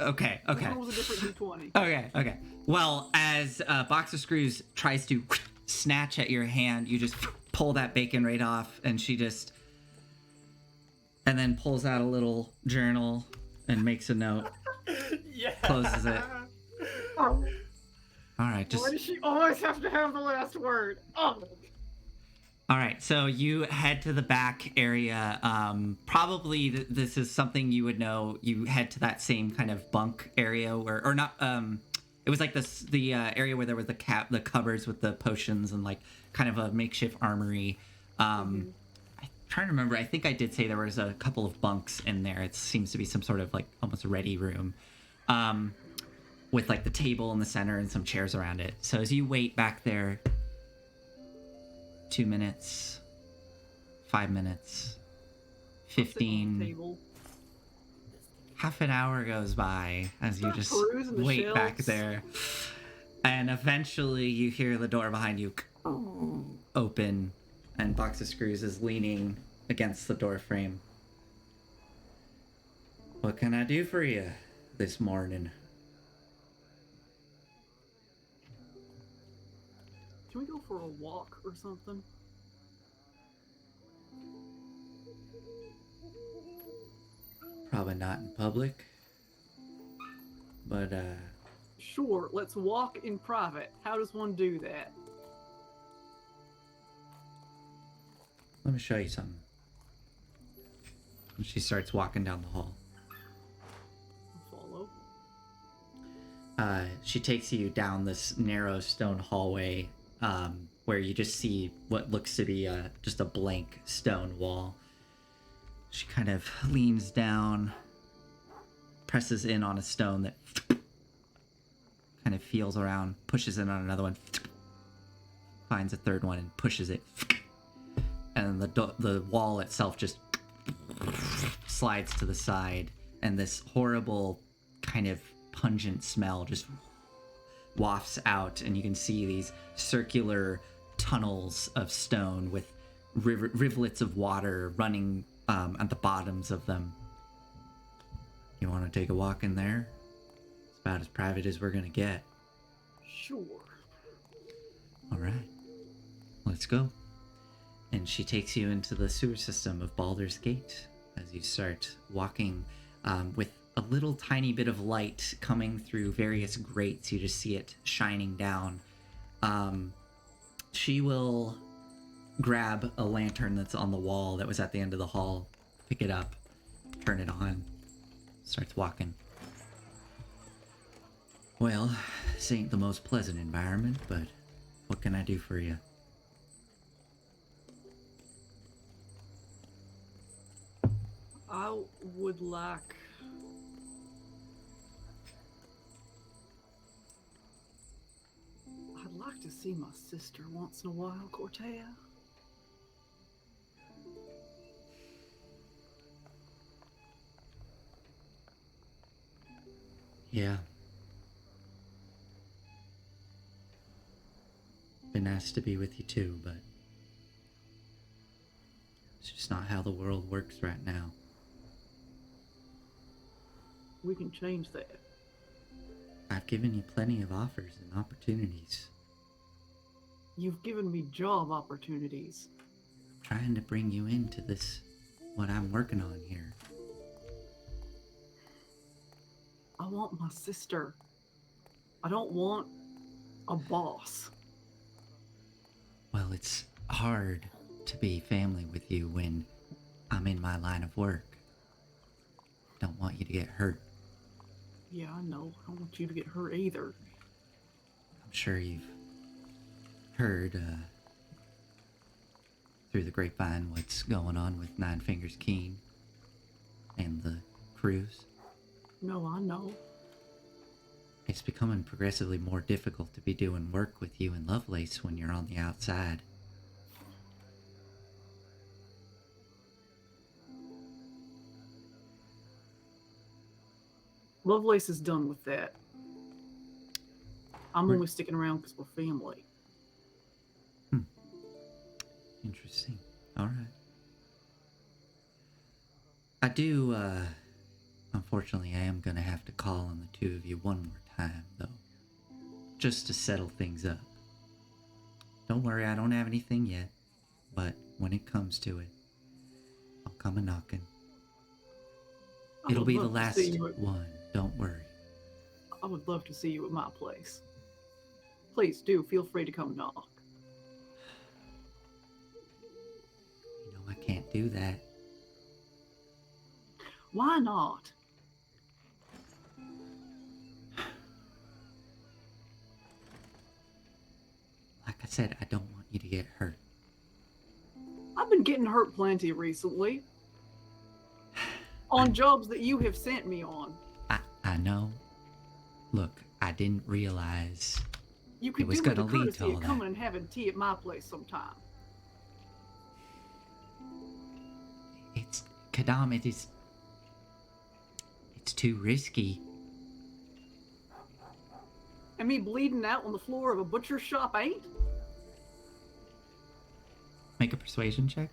Okay. This one was a different D20. Okay. Well, as Box of Screws tries to snatch at your hand, you just pull that bacon right off, and she just... And then pulls out a little journal and makes a note. Yeah. Closes it. Oh, All right, why does she always have to have the last word? Oh. All right, so you head to the back area. Probably this is something you would know. You head to that same kind of bunk area or not. It was like the area where there was the cupboards with the potions and like kind of a makeshift armory. I'm trying to remember. I think I did say there was a couple of bunks in there. It seems to be some sort of like almost ready room, with like the table in the center and some chairs around it. So as you wait back there. 2 minutes, 5 minutes, 15, half an hour goes by as you just wait back there. And eventually you hear the door behind you open, and Box of Screws is leaning against the door frame. What can I do for you this morning? Can we go for a walk or something? Probably not in public, but Sure, let's walk in private. How does one do that? let me show you something. And she starts walking down the hall. Follow. She takes you down this narrow stone hallway, where you just see what looks to be just a blank stone wall. She kind of leans down, presses in on a stone that kind of feels around, pushes in on another one, finds a third one and pushes it, and the wall itself just slides to the side, and this horrible kind of pungent smell just wafts out, and you can see these circular tunnels of stone with rivulets of water running at the bottoms of them. You want to take a walk in there? It's about as private as we're gonna get. Sure. All right, let's go. And she takes you into the sewer system of Baldur's Gate as you start walking, with a little tiny bit of light coming through various grates. You just see it shining down. She will grab a lantern that's on the wall that was at the end of the hall, pick it up, turn it on, starts walking. Well, this ain't the most pleasant environment, but what can I do for you? I would like... I'd like to see my sister once in a while, Cortea. Yeah. Been asked to be with you too, but it's just not how the world works right now. We can change that. I've given you plenty of offers and opportunities. You've given me job opportunities. I'm trying to bring you into this, what I'm working on here. I want my sister. I don't want a boss. Well, it's hard to be family with you when I'm in my line of work. Don't want you to get hurt. Yeah, I know. I don't want you to get hurt either. I'm sure you've heard through the grapevine what's going on with Nine Fingers Keen and the cruise. No, I know. It's becoming progressively more difficult to be doing work with you and Lovelace when you're on the outside. Lovelace is done with that. I'm only sticking around because we're family. Interesting. All right. I do, unfortunately, I am gonna have to call on the two of you one more time, though. Just to settle things up. Don't worry, I don't have anything yet. But when it comes to it, I'll come a knocking. I It'll would be the love to last see you one, don't worry. I would love to see you at my place. Please do feel free to come knock. You know, I can't do that. Why not? Like I said, I don't want you to get hurt. I've been getting hurt plenty recently. On jobs that you have sent me on. I know. Look, I didn't realize You could it was do me the gonna lead to courtesy all of that. coming and having tea at my place sometime. It's Quidam, it's too risky. And me bleeding out on the floor of a butcher shop ain't? Make a persuasion check.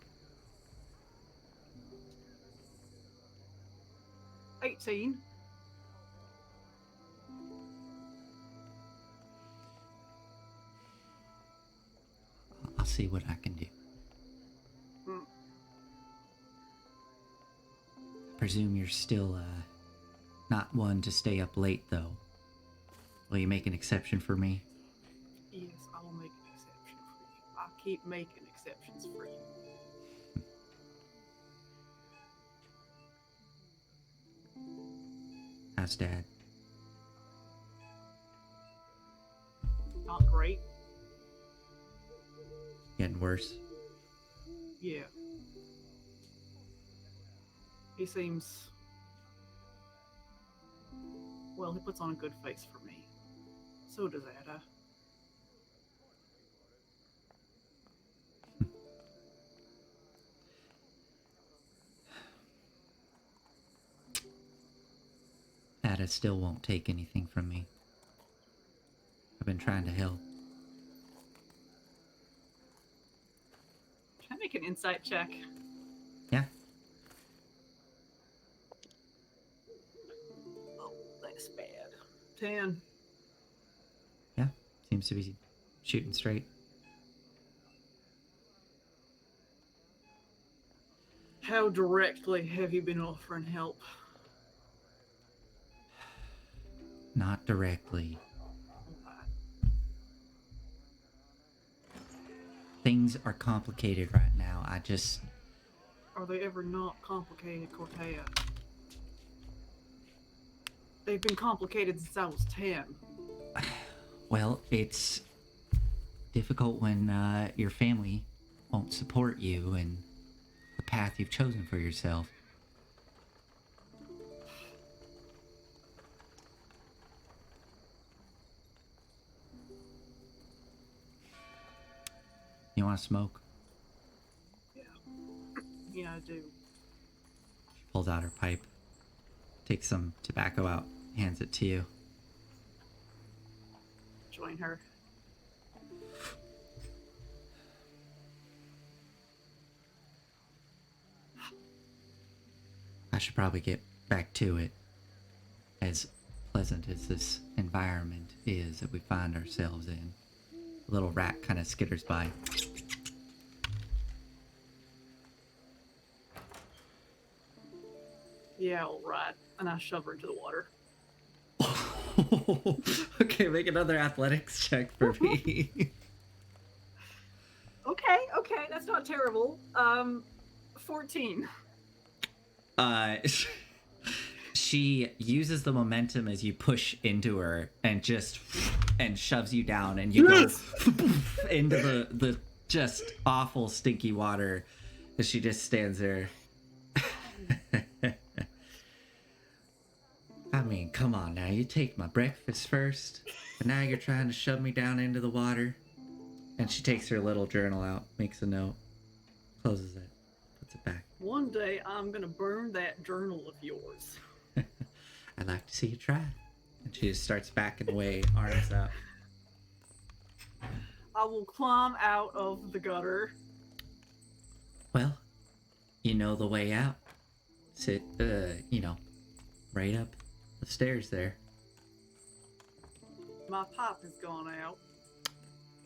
18. I'll see what I can do. Hmm. I presume you're still, not one to stay up late, though. Will you make an exception for me? Yes, I will make an exception for you. I keep making exceptions for you. How's Dad? Not great. Getting worse? Yeah. He seems... Well, he puts on a good face for me. So does Ada. Ada still won't take anything from me. I've been trying to help. Can I make an insight check? Yeah. Oh, that's bad. 10. Yeah. Seems to be shooting straight. How directly have you been offering help? Not directly. Things are complicated right now. Are they ever not complicated, Cortea? They've been complicated since I was 10. Well, it's difficult when your family won't support you and the path you've chosen for yourself. You want to smoke? Yeah, I do. She pulls out her pipe, takes some tobacco out, hands it to you. Join her. I should probably get back to it. As pleasant as this environment is that we find ourselves in. The little rat kind of skitters by. Yeah, all right. And I shove her into the water. Okay, make another athletics check for me. Okay, that's not terrible. 14. She uses the momentum as you push into her and shoves you down, and you go into the just awful stinky water as she just stands there. I mean, come on now, you take my breakfast first, and now you're trying to shove me down into the water. And she takes her little journal out, makes a note, closes it, puts it back. One day I'm gonna burn that journal of yours. I'd like to see you try. And she just starts backing away, arms out. I will climb out of the gutter. Well, you know the way out. sit, right up the stairs there. My pipe has gone out.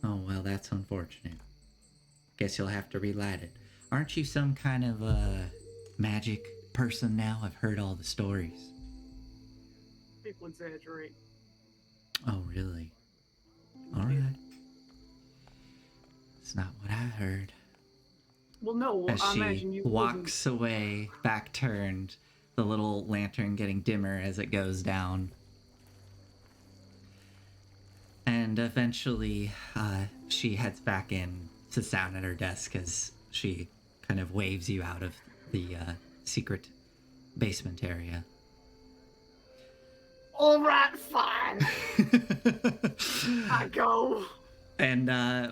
Oh, well, that's unfortunate. Guess you'll have to relight it. Aren't you some kind of, magic person now? I've heard all the stories. People exaggerate. Oh, really? Alright. It's not what I heard. Well, no, As I she imagine you walks away, back turned, the little lantern getting dimmer as it goes down. And eventually, she heads back in, sits down at her desk as she kind of waves you out of the secret basement area. All right, fine. I go. And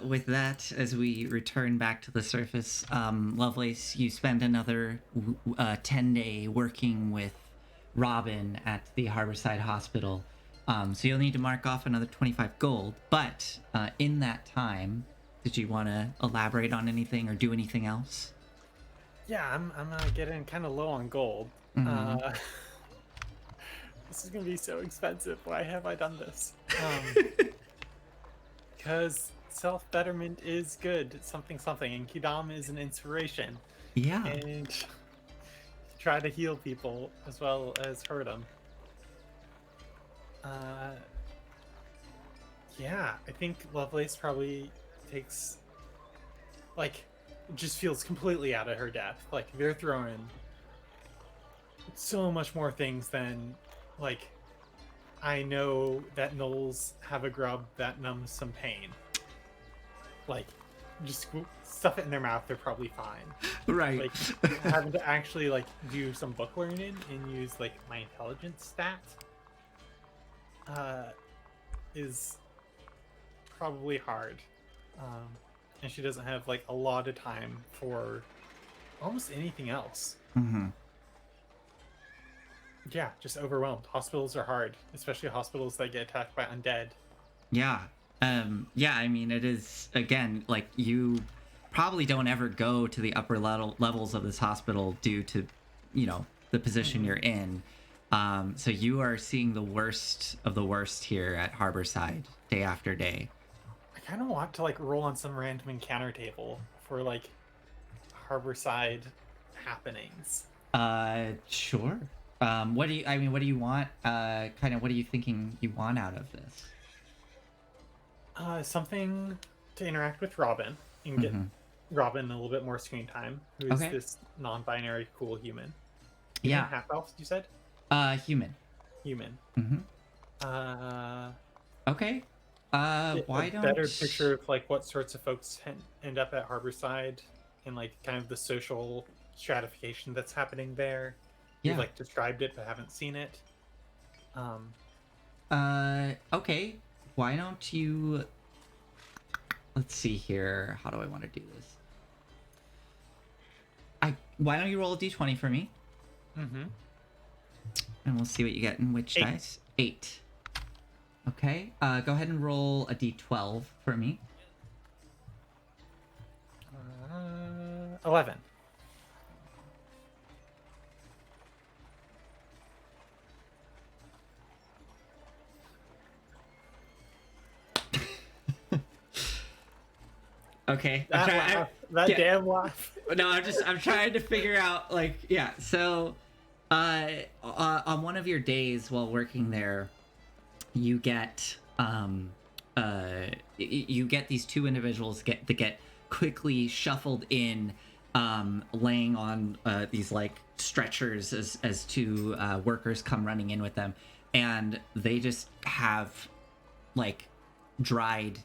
with that, as we return back to the surface, Lovelace, you spend another 10-day working with Robin at the Harborside Hospital. So you'll need to mark off another 25 gold. But in that time, did you want to elaborate on anything or do anything else? Yeah, I'm getting kind of low on gold. Mhm. This is gonna be so expensive. Why have I done this? Because self-betterment is good. It's something, and Quidam is an inspiration. Yeah. And try to heal people as well as hurt them. Yeah, I think Lovelace probably takes, just feels completely out of her depth. Like, they're throwing so much more things than, I know that gnolls have a grub that numbs some pain. Just stuff it in their mouth, they're probably fine. Right. Having to actually, do some book learning and use, my intelligence stat is probably hard. And she doesn't have, a lot of time for almost anything else. Mm-hmm. Yeah, just overwhelmed. Hospitals are hard, especially hospitals that get attacked by undead. Yeah. Yeah, I mean, it is, again, you probably don't ever go to the upper levels of this hospital due to, the position you're in. So you are seeing the worst of the worst here at Harborside, day after day. I kind of want to, roll on some random encounter table for, Harborside happenings. Sure. What do you want? What are you thinking you want out of this? Something to interact with Robin and get Robin a little bit more screen time, who is this non-binary cool human. Yeah. Half-elf, you said? Human. Human. Mm-hmm. Okay. Why don't... Better picture of, what sorts of folks end up at Harborside and, kind of the social stratification that's happening there. Yeah. You've, described it but haven't seen it. Okay. Why don't you... Let's see here. How do I want to do this? Why don't you roll a d20 for me? Mm-hmm. And we'll see what you get in which 8. dice. 8. Okay. Go ahead and roll a d12 for me. 11. Okay. Damn laugh. No, I'm trying to figure out, so on one of your days while working there, you get these two individuals that get quickly shuffled in, laying on these stretchers as two workers come running in with them, and they just have dried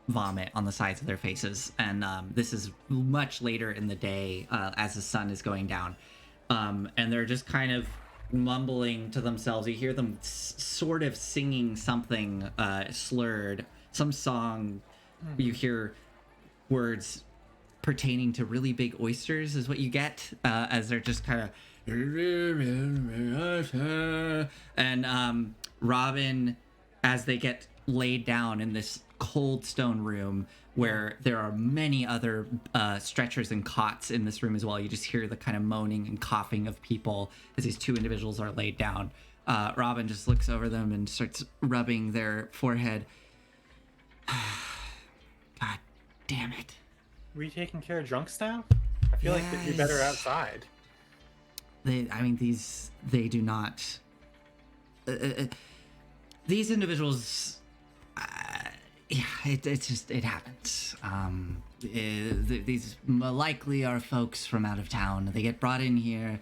vomit on the sides of their faces, and this is much later in the day, as the sun is going down, and they're just kind of mumbling to themselves. You hear them sort of singing something slurred, some song. You hear words pertaining to really big oysters is what you get, as they're just kind of... And Robin, as they get laid down in this cold stone room where there are many other stretchers and cots in this room as well. You just hear the kind of moaning and coughing of people as these two individuals are laid down. Robin just looks over them and starts rubbing their forehead. God damn it. Were you taking care of drunks now? I feel like they'd be better outside. They do not. These individuals, it happens. These likely are folks from out of town. They get brought in here,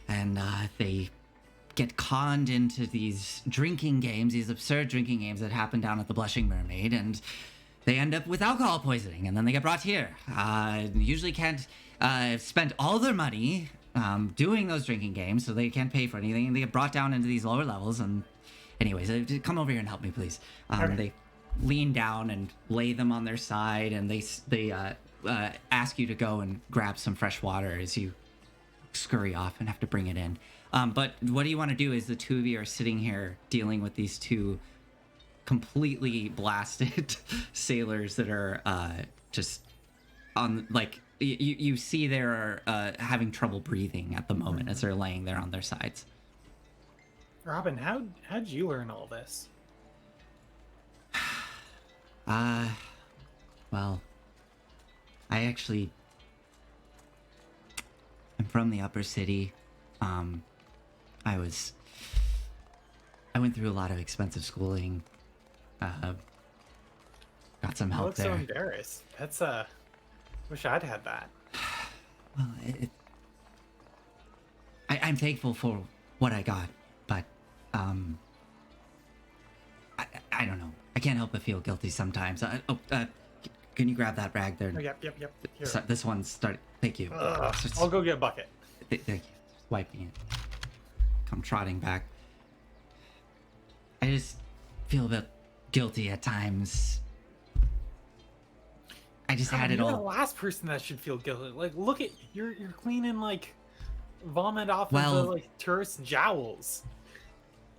and they get conned into these drinking games, these absurd drinking games that happen down at the Blushing Mermaid, and they end up with alcohol poisoning, and then they get brought here. Usually can't spend all their money doing those drinking games, so they can't pay for anything, and they get brought down into these lower levels. And anyways, come over here and help me, please. Okay. They lean down and lay them on their side, and they ask you to go and grab some fresh water as you scurry off and have to bring it in. But what do you want to do is the two of you are sitting here dealing with these two completely blasted sailors that are just on, like, you see they're having trouble breathing at the moment as they're laying there on their sides. Robin, how'd you learn all this? Well, I'm from the upper city. I went through a lot of expensive schooling. Got some You help look there. so embarrassed. That's wish I'd had that. Well, I'm thankful for what I got, but I don't know. I can't help but feel guilty sometimes. Can you grab that rag there? Oh, yep. Here. So, this one's starting. Thank you. I'll go get a bucket. Thank you. Just wiping it. Come trotting back. I just feel a bit guilty at times. I just had it You're all. the last person that should feel guilty. Like, look at you're cleaning like vomit off of Well, the like tourist jowls.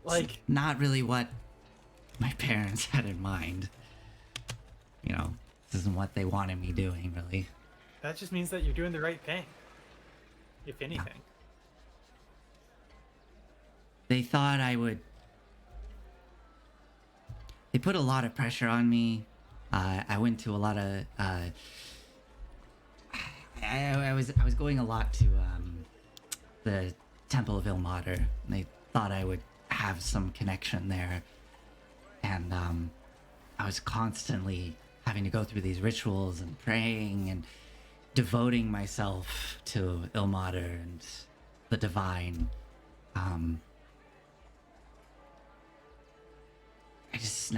Like, Not really what my parents had in mind. You know, this isn't what they wanted me doing, really. that just means that you're doing the right thing. If anything. They thought I would. They put a lot of pressure on me. I went to a lot of. I was going a lot to the Temple of Ilmater. And they thought I would have some connection there, and I was constantly having to go through these rituals and praying and devoting myself to Ilmater and the divine. I just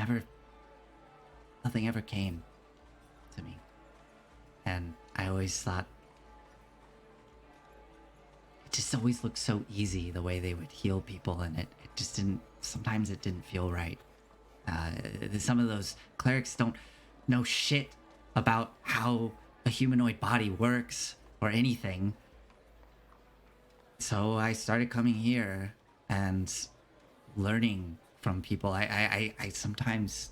nothing ever came to me. And I always thought, it just always looked so easy the way they would heal people, and it just sometimes it didn't feel right. Some of those clerics don't know shit about how a humanoid body works or anything. So I started coming here and learning from people. I sometimes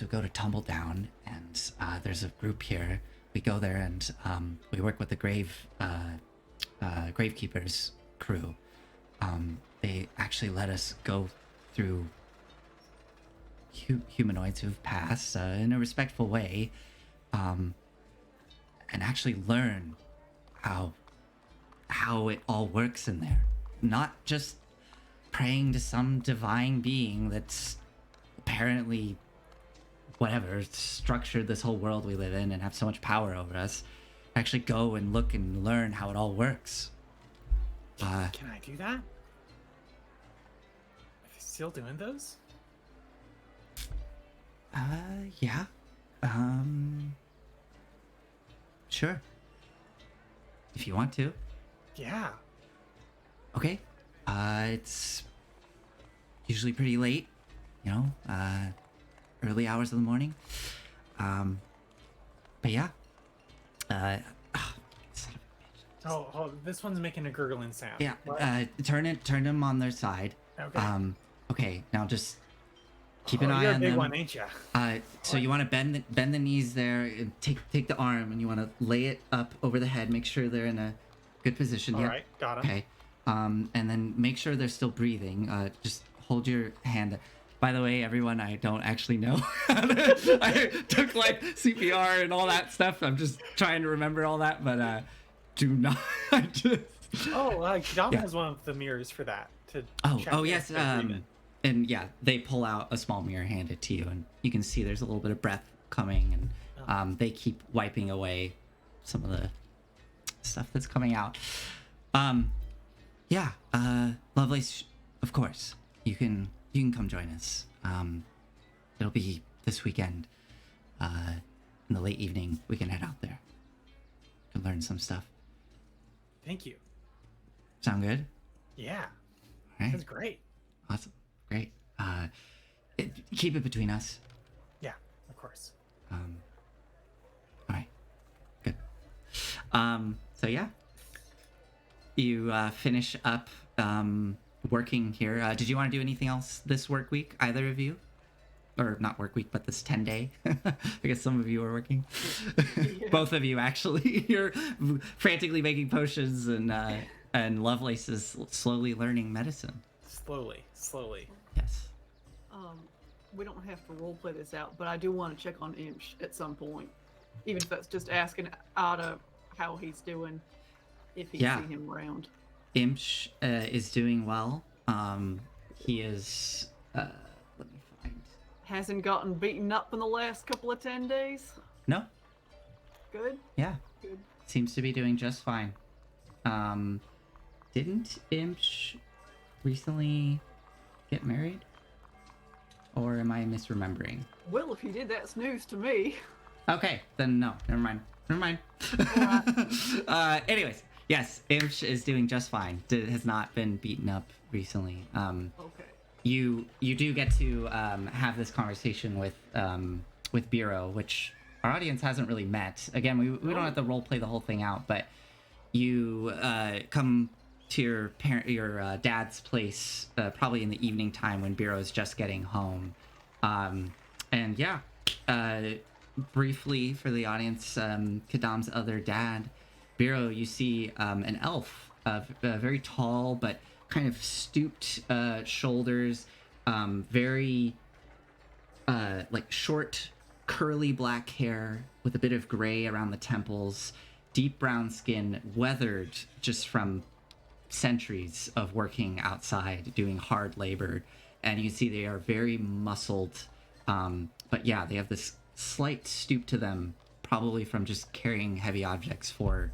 would go to Tumbledown, and there's a group here. We go there and we work with the Gravekeeper's crew. They actually let us go through humanoids who've passed in a respectful way, and actually learn how it all works in there. Not just praying to some divine being that's apparently whatever structured this whole world we live in and have so much power over us. Actually go and look and learn how it all works. Can I do that? Are they still doing those? Yeah. Sure. If you want to. Yeah. Okay. It's usually pretty late, you know, early hours of the morning. But yeah. Son of a bitch. Oh, this one's making a gurgling sound. Yeah. What? Turn them on their side. Okay. Okay. Now just keep an eye you're a on big them. one, ain't ya? So you want to bend the knees there, and take the arm, and you want to lay it up over the head. Make sure they're in a good position. All Yep. right, got him. Okay. And then make sure they're still breathing. Just hold your hand. By the way, everyone, I don't actually know. I took like CPR and all that stuff. I'm just trying to remember all that, but do not. I just. Oh, Dom Yeah. has one of the mirrors for that. To Oh, check if yes. they're breathing. And yeah, they pull out a small mirror, hand it to you, and you can see there's a little bit of breath coming, and they keep wiping away some of the stuff that's coming out. Yeah, Lovelace, of course, you can come join us. It'll be this weekend. In the late evening, we can head out there. Can learn some stuff. Thank you. Sound good? Yeah, All right. that's great. Awesome. Great. Keep it between us. Yeah, of course. All right. Good. So yeah, you finish up working here. Did you want to do anything else this work week, either of you? Or not work week, but this 10-day. I guess some of you are working. Yeah. Both of you, actually. You're frantically making potions, and Lovelace is slowly learning medicine. Slowly. Yes. We don't have to roleplay this out, but I do want to check on Imsh at some point, even if that's just asking Ada how he's doing, if he's Yeah. seen him around. Imsh is doing well. He is. Let me find. Hasn't gotten beaten up in the last couple of 10 days. No. Good. Yeah. Good. Seems to be doing just fine. Didn't Imsh recently get married? Or am I misremembering? Well, if he did, that's news to me. Okay, then no. Never mind. Anyways, yes, Imsh is doing just fine. Has not been beaten up recently. Okay. You do get to have this conversation with Biro, which our audience hasn't really met. Again, we don't have to role play the whole thing out, but you come to your dad's place probably in the evening time when Biro is just getting home, and yeah, briefly for the audience, Quidam's other dad, Biro, you see an elf, very tall but kind of stooped shoulders, very like short curly black hair with a bit of gray around the temples, deep brown skin, weathered just from centuries of working outside doing hard labor, and you see they are very muscled, but yeah, they have this slight stoop to them, probably from just carrying heavy objects for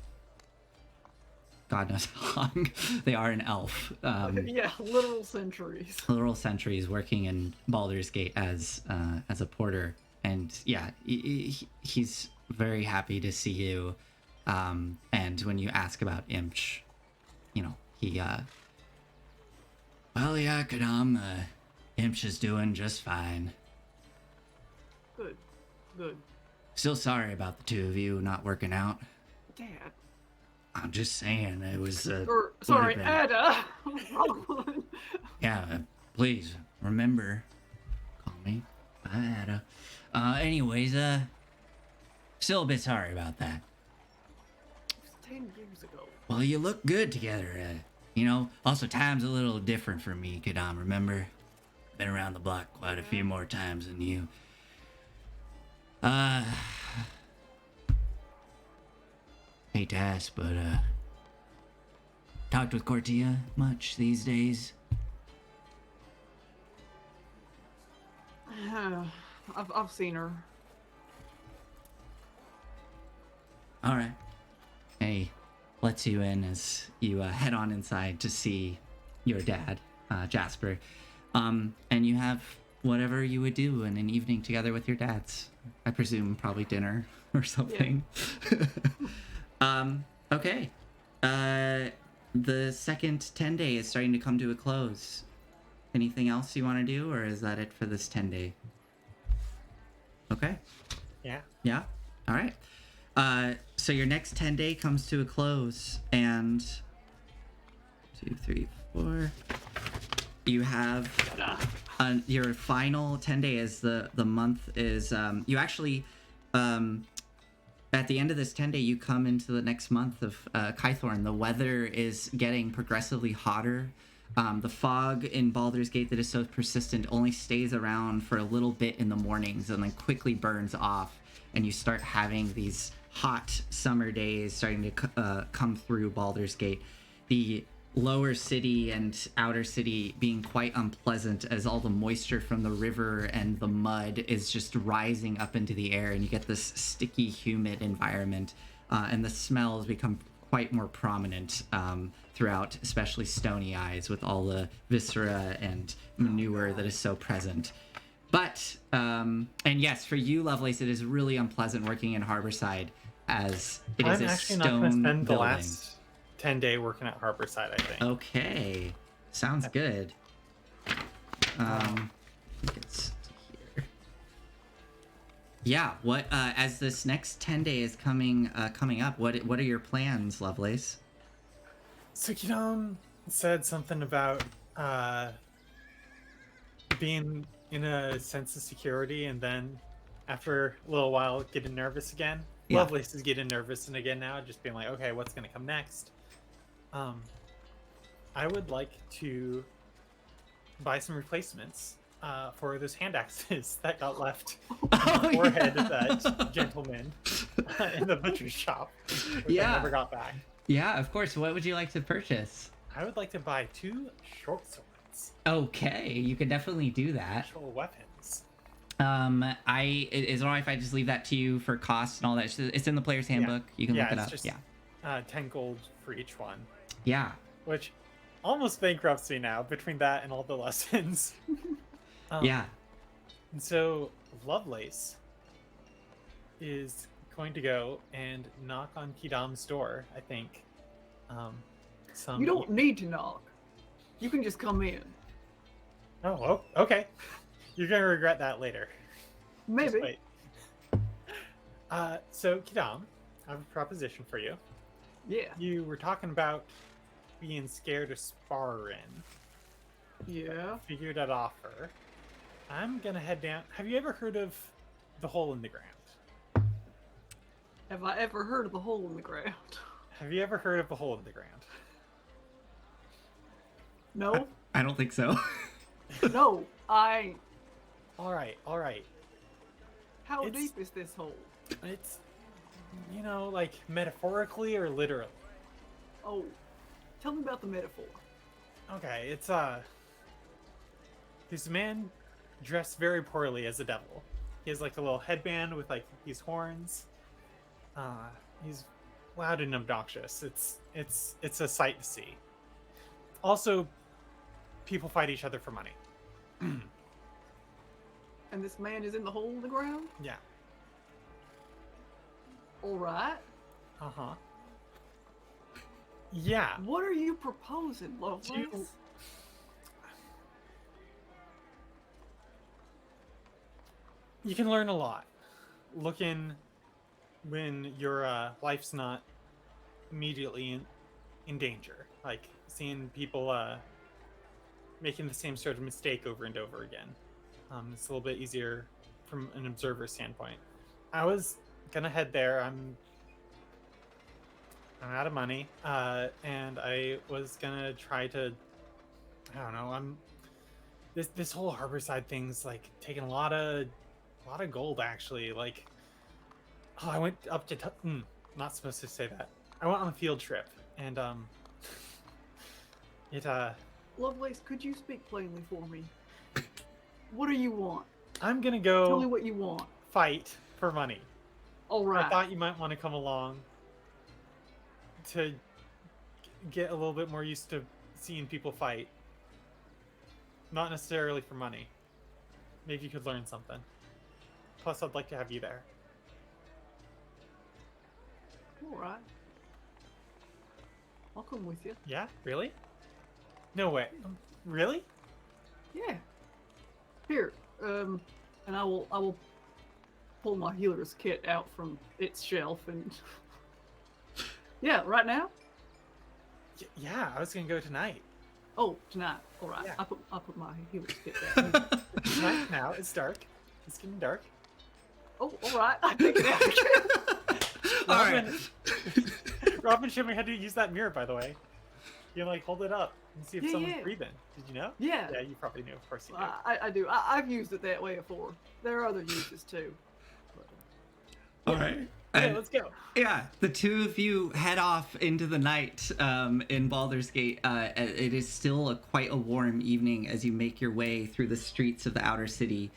God knows how long. They are an elf. Yeah, literal centuries. Literal centuries working in Baldur's Gate as a porter, and yeah, he's very happy to see you. And when you ask about Imch, you know, he well, yeah, Quidam, Imch is doing just fine. Good. Good. Still sorry about the two of you not working out. Dad. I'm just saying, it was Sorry, been- Ada. Wrong one. Yeah, please remember, call me Ada. Anyways, still a bit sorry about that. It was 10 years ago. Well, you look good together. You know, also time's a little different for me, Quidam. Remember, been around the block quite a few more times than you. Hate to ask, but talked with Cortia much these days? I've seen her. All right. Hey, lets you in as you head on inside to see your dad, Jasper. And you have whatever you would do in an evening together with your dads. I presume probably dinner or something. Okay. The second 10-day is starting to come to a close. Anything else you want to do, or is that it for this 10-day? Okay. Yeah. Yeah? All right. So your next 10-day comes to a close, and 2, 3, 4. you have your final 10-day is the month is you actually at the end of this 10-day you come into the next month of Kythorn. The weather is getting progressively hotter. The fog in Baldur's Gate that is so persistent only stays around for a little bit in the mornings and then quickly burns off, and you start having these hot summer days starting to come through Baldur's Gate. The lower city and outer city being quite unpleasant as all the moisture from the river and the mud is just rising up into the air, and you get this sticky, humid environment, and the smells become quite more prominent throughout, especially Stony Eyes, with all the viscera and manure that is so present. But, and yes, for you, Lovelace, it is really unpleasant working in Harborside, as it is I'm a actually stone not going to spend building. the last 10-day working at Harborside, I think. Okay, sounds good. Let's see here. Yeah, what as this next 10-day is coming up, what are your plans, Lovelace? So Quidam said something about being in a sense of security, and then after a little while getting nervous again. Yeah. Lovelace is getting nervous and again now, just being like, okay, what's gonna come next? I would like to buy some replacements for those hand axes that got left on the forehead of that gentleman in the butcher's shop, which I never got back. Yeah, of course. What would you like to purchase? I would like to buy 2 short swords. Okay, you can definitely do that. Actual weapons. Is it alright if I just leave that to you for cost and all that? It's in the player's handbook. You can look it up. Just, yeah. 10 gold for each one. Yeah. Which almost bankrupts me now between that and all the lessons. Yeah. And so Lovelace is going to go and knock on Quidam's door, I think. You don't need to knock. You can just come in. Oh, okay. You're going to regret that later. Maybe. Just wait. So Quidam, I have a proposition for you. Yeah. You were talking about being scared of sparring. Yeah. Figured I'd offer. I'm gonna head down. Have you ever heard of the Hole in the Ground? Have I ever heard of the hole in the ground? Have you ever heard of the Hole in the Ground? No. I don't think so. No. All right. How It's- deep is this hole? It's, like metaphorically or literally. Oh, tell me about the metaphor. Okay, it's this man dressed very poorly as a devil. He has like a little headband with like these horns. He's loud and obnoxious. It's a sight to see. Also, people fight each other for money. And this man is in the hole in the ground? Yeah. Alright. Uh-huh. Yeah. What are you proposing, Lovelace? You can learn a lot looking when your life's not immediately in danger. Like seeing people making the same sort of mistake over and over again. It's a little bit easier from an observer standpoint. I was gonna head there. I'm out of money, and I was gonna try to. I don't know. This whole Harborside thing's like taking a lot of gold actually. Like, I went up to. Not supposed to say that. I went on a field trip, and Lovelace, could you speak plainly for me? What do you want? I'm gonna Tell me go what you want. fight for money. Alright. I thought you might want to come along to get a little bit more used to seeing people fight. Not necessarily for money. Maybe you could learn something. Plus, I'd like to have you there. Alright. I'll come with you. Yeah? Really? No way. Really? Yeah. Here, and I will pull my healer's kit out from its shelf and yeah, right now? Yeah, I was gonna go tonight. Oh, tonight. All right. Yeah. I put my healing kit down. It's night now. It's dark. It's getting dark. Oh, all right. I take it out again. All right. Robin showed me how to use that mirror, by the way. You like hold it up and see if Yeah, someone's yeah. breathing. Did you know? Yeah. Yeah, you probably knew. Of course you do. I do. I've used it that way before. There are other uses too. All right. Okay, And- let's go. Yeah, the two of you head off into the night in Baldur's Gate. It is still quite a warm evening as you make your way through the streets of the outer city.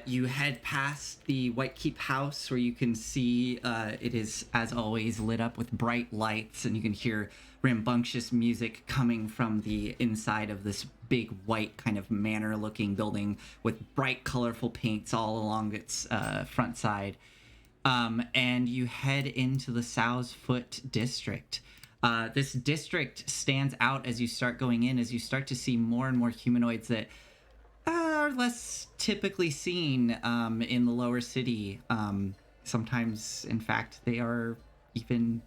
You head past the White Keep house where you can see it is, as always, lit up with bright lights, and you can hear rambunctious music coming from the inside of this big white kind of manor-looking building with bright, colorful paints all along its front side. And you head into the Sow's Foot district. This district stands out as you start going in, as you start to see more and more humanoids that are less typically seen in the lower city. Sometimes, in fact, they are even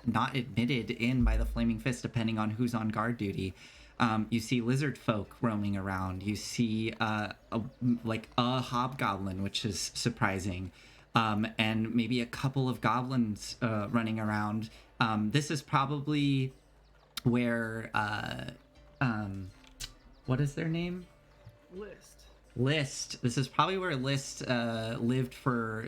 not admitted in by the Flaming Fist, depending on who's on guard duty. You see lizard folk roaming around. You see a hobgoblin, which is surprising. And maybe a couple of goblins running around. This is probably where what is their name? List. This is probably where List lived for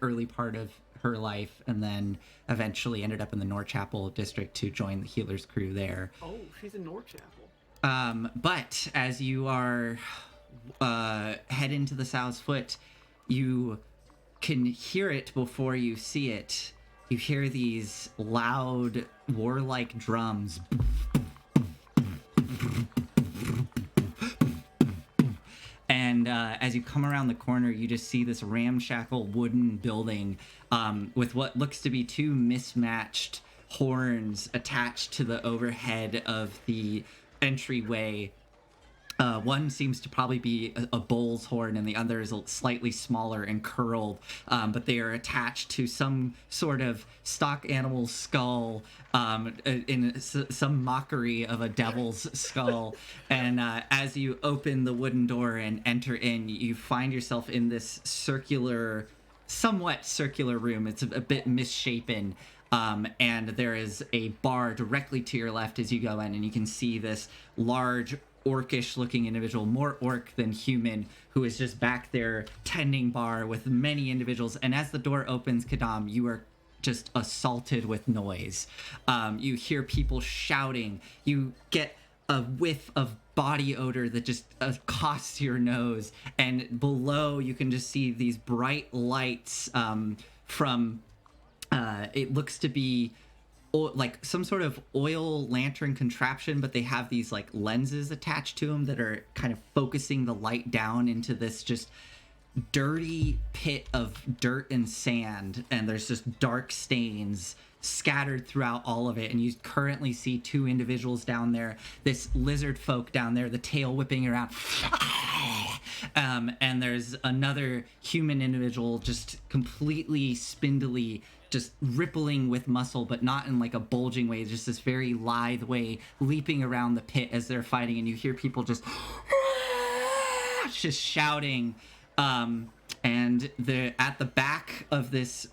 early part of her life, and then eventually ended up in the Norchapel district to join the healer's crew there. Oh, she's in Norchapel. But as you are head into the Sow's Foot, you can hear it before you see it. You hear these loud, warlike drums. And as you come around the corner, you just see this ramshackle wooden building with what looks to be two mismatched horns attached to the overhead of the entryway. One seems to probably be a bull's horn, and the other is slightly smaller and curled, but they are attached to some sort of stock animal skull in some mockery of a devil's skull. And as you open the wooden door and enter in, you find yourself in this somewhat circular room. It's a bit misshapen. And there is a bar directly to your left as you go in, and you can see this large orcish looking individual, more orc than human, who is just back there tending bar with many individuals. And as the door opens, Quidam, you are just assaulted with noise. You hear people shouting. You get a whiff of body odor that just accosts your nose. And below, you can just see these bright lights from it looks to be like some sort of oil lantern contraption, but they have these like lenses attached to them that are kind of focusing the light down into this just dirty pit of dirt and sand, and there's just dark stains scattered throughout all of it. And you currently see two individuals down there, this lizard folk down there, the tail whipping around, and there's another human individual just completely spindly, just rippling with muscle, but not in like a bulging way, just this very lithe way, leaping around the pit as they're fighting. And you hear people just shouting. And at the back of this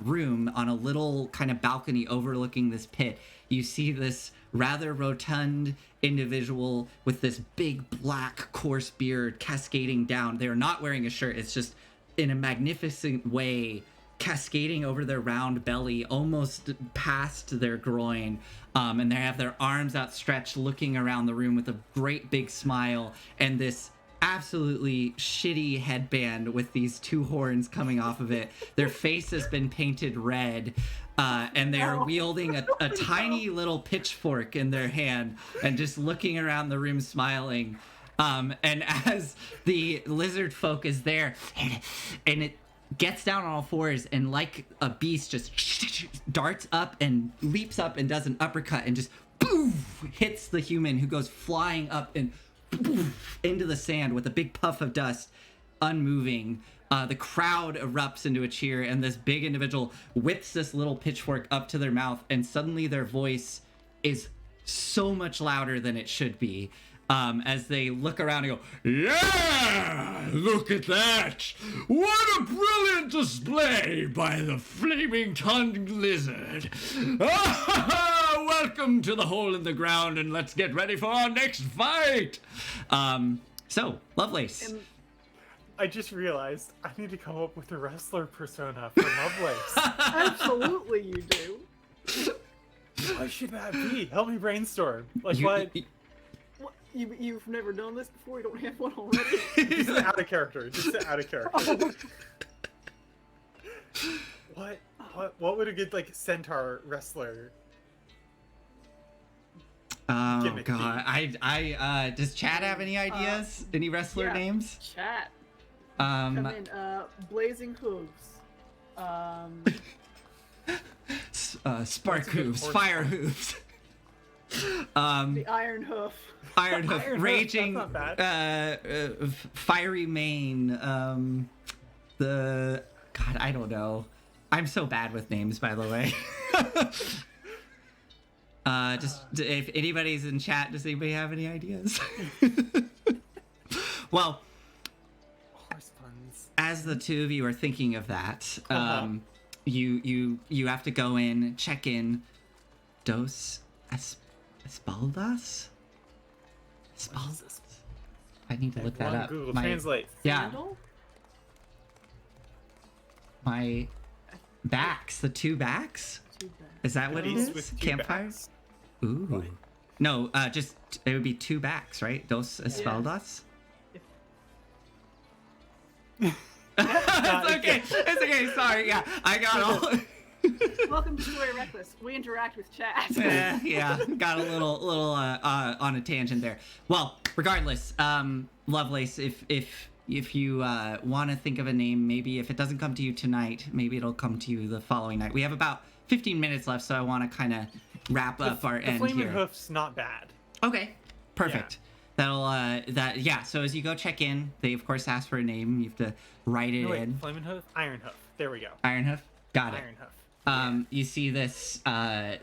room, on a little kind of balcony overlooking this pit, you see this rather rotund individual with this big black coarse beard cascading down. They're not wearing a shirt. It's just in a magnificent way cascading over their round belly, almost past their groin. And they have their arms outstretched, looking around the room with a great big smile, and this absolutely shitty headband with these two horns coming off of it. Their face has been painted red, and they are wielding a tiny little pitchfork in their hand and just looking around the room smiling. And as the lizard folk is there, and it gets down on all fours and like a beast just darts up and leaps up and does an uppercut and just boom, hits the human, who goes flying up and into the sand with a big puff of dust, unmoving. The crowd erupts into a cheer, and this big individual whips this little pitchfork up to their mouth, and suddenly their voice is so much louder than it should be. As they look around and go, yeah, look at that. What a brilliant display by the flaming-tongued lizard. Welcome to the hole in the ground, and let's get ready for our next fight. So, Lovelace. I just realized I need to come up with a wrestler persona for Lovelace. Absolutely, you do. What should that be? Help me brainstorm. Like What? You've never done this before? You don't have one already? Just out of character. Just out of character. Oh. What would a good like centaur wrestler? Oh Gimmick god, I does Chad have any ideas? Any wrestler yeah. names? Chat. Come in, Blazing Hooves. Spark Hooves, Fire Hooves. The Iron Hoof. Iron Hoof, Iron Hoof, Raging, that's not bad. Fiery Mane. The God, I don't know. I'm so bad with names, by the way. Just if anybody's in chat, does anybody have any ideas? Well, Horse puns. as the two of you are thinking of that, you have to go in, check in. Dos Espaldas? Espaldas? I need to look that up. Google Translate. Yeah, Sandal? my backs, the two backs? Too bad. Is that what it Beast is? with two Campfire? backs. Ooh. What? No, just it would be two backs, right? Dos Espaldas? It's okay. It's okay. Sorry. Yeah, I got all. Welcome to Story Reckless. We interact with chat. Yeah, got a little on a tangent there. Well, regardless, Lovelace, if you want to think of a name, maybe if it doesn't come to you tonight, maybe it'll come to you the following night. We have about 15 minutes left, so I want to kind of wrap up our end Flaming here. Hoof's not bad. Okay, perfect. Yeah. So as you go check in, they of course ask for a name. You have to write it in. Flaming Hoof? Iron Hoof. There we go. Iron Hoof. Got it. Iron Hoof. You see this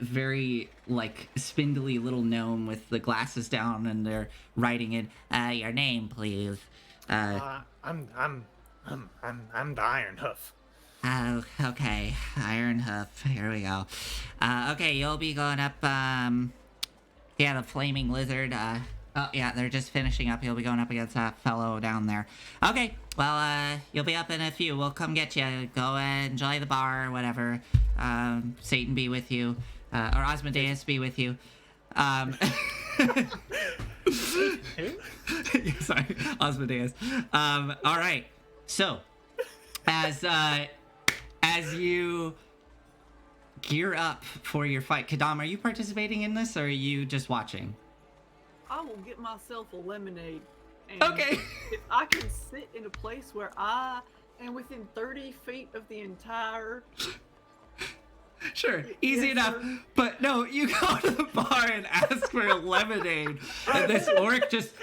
very like spindly little gnome with the glasses down, and they're writing in your name, please. I'm the Iron Hoof. Oh, okay, Iron Hoof. Here we go. Okay, you'll be going up. Yeah, the flaming lizard. Oh yeah, they're just finishing up. You'll be going up against that fellow down there. Okay, well, you'll be up in a few. We'll come get you. Go enjoy the bar or whatever. Satan be with you, or Osmodeus be with you. Who? Sorry, Osmodeus. All right. So, as you gear up for your fight, Quidam, are you participating in this, or are you just watching? I will get myself a lemonade. And Okay. if I can sit in a place where I am within 30 feet of the entire... Sure, easy Yes, enough. sir. But no, you go to the bar and ask for a lemonade, and this orc just.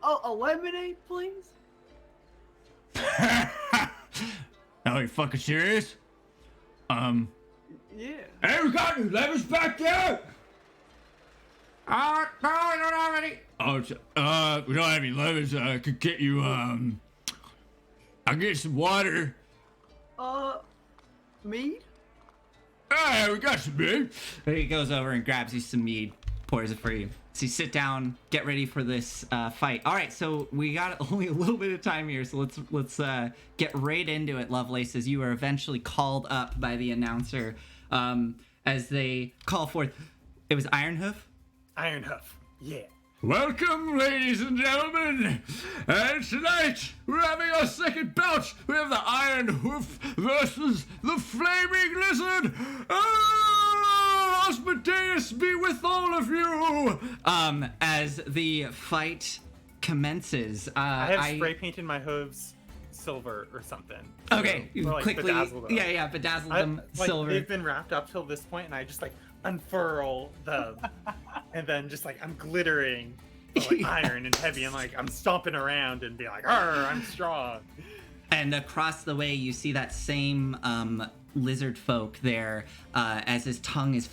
Oh, a lemonade, please? Oh, you fucking serious? Yeah. Hey, we got any lemons back there? No, we don't have any. Oh, we don't have any lemons. I could get you, I'll get some water. Mead? Hey, we got some mead. He goes over and grabs you some mead, pours it for you. So you sit down, get ready for this fight. All right, so we got only a little bit of time here, so let's get right into it, Lovelace, as you are eventually called up by the announcer as they call forth. It was Iron Hoof? Iron Hoof. Yeah. Welcome, ladies and gentlemen. And tonight, we're having our second bout. We have the Iron Hoof versus the Flaming Lizard. Osmodeus be with all of you. As the fight commences, I have spray painted my hooves silver or something. Okay, Or, like, quickly. bedazzled them. Yeah, bedazzled them Like, silver. they've been wrapped up till this point, and I just like unfurl them, and then just like I'm glittering, but, like, iron and heavy, and like I'm stomping around and be like, "Arr, I'm strong." And across the way, you see that same lizard folk there as his tongue is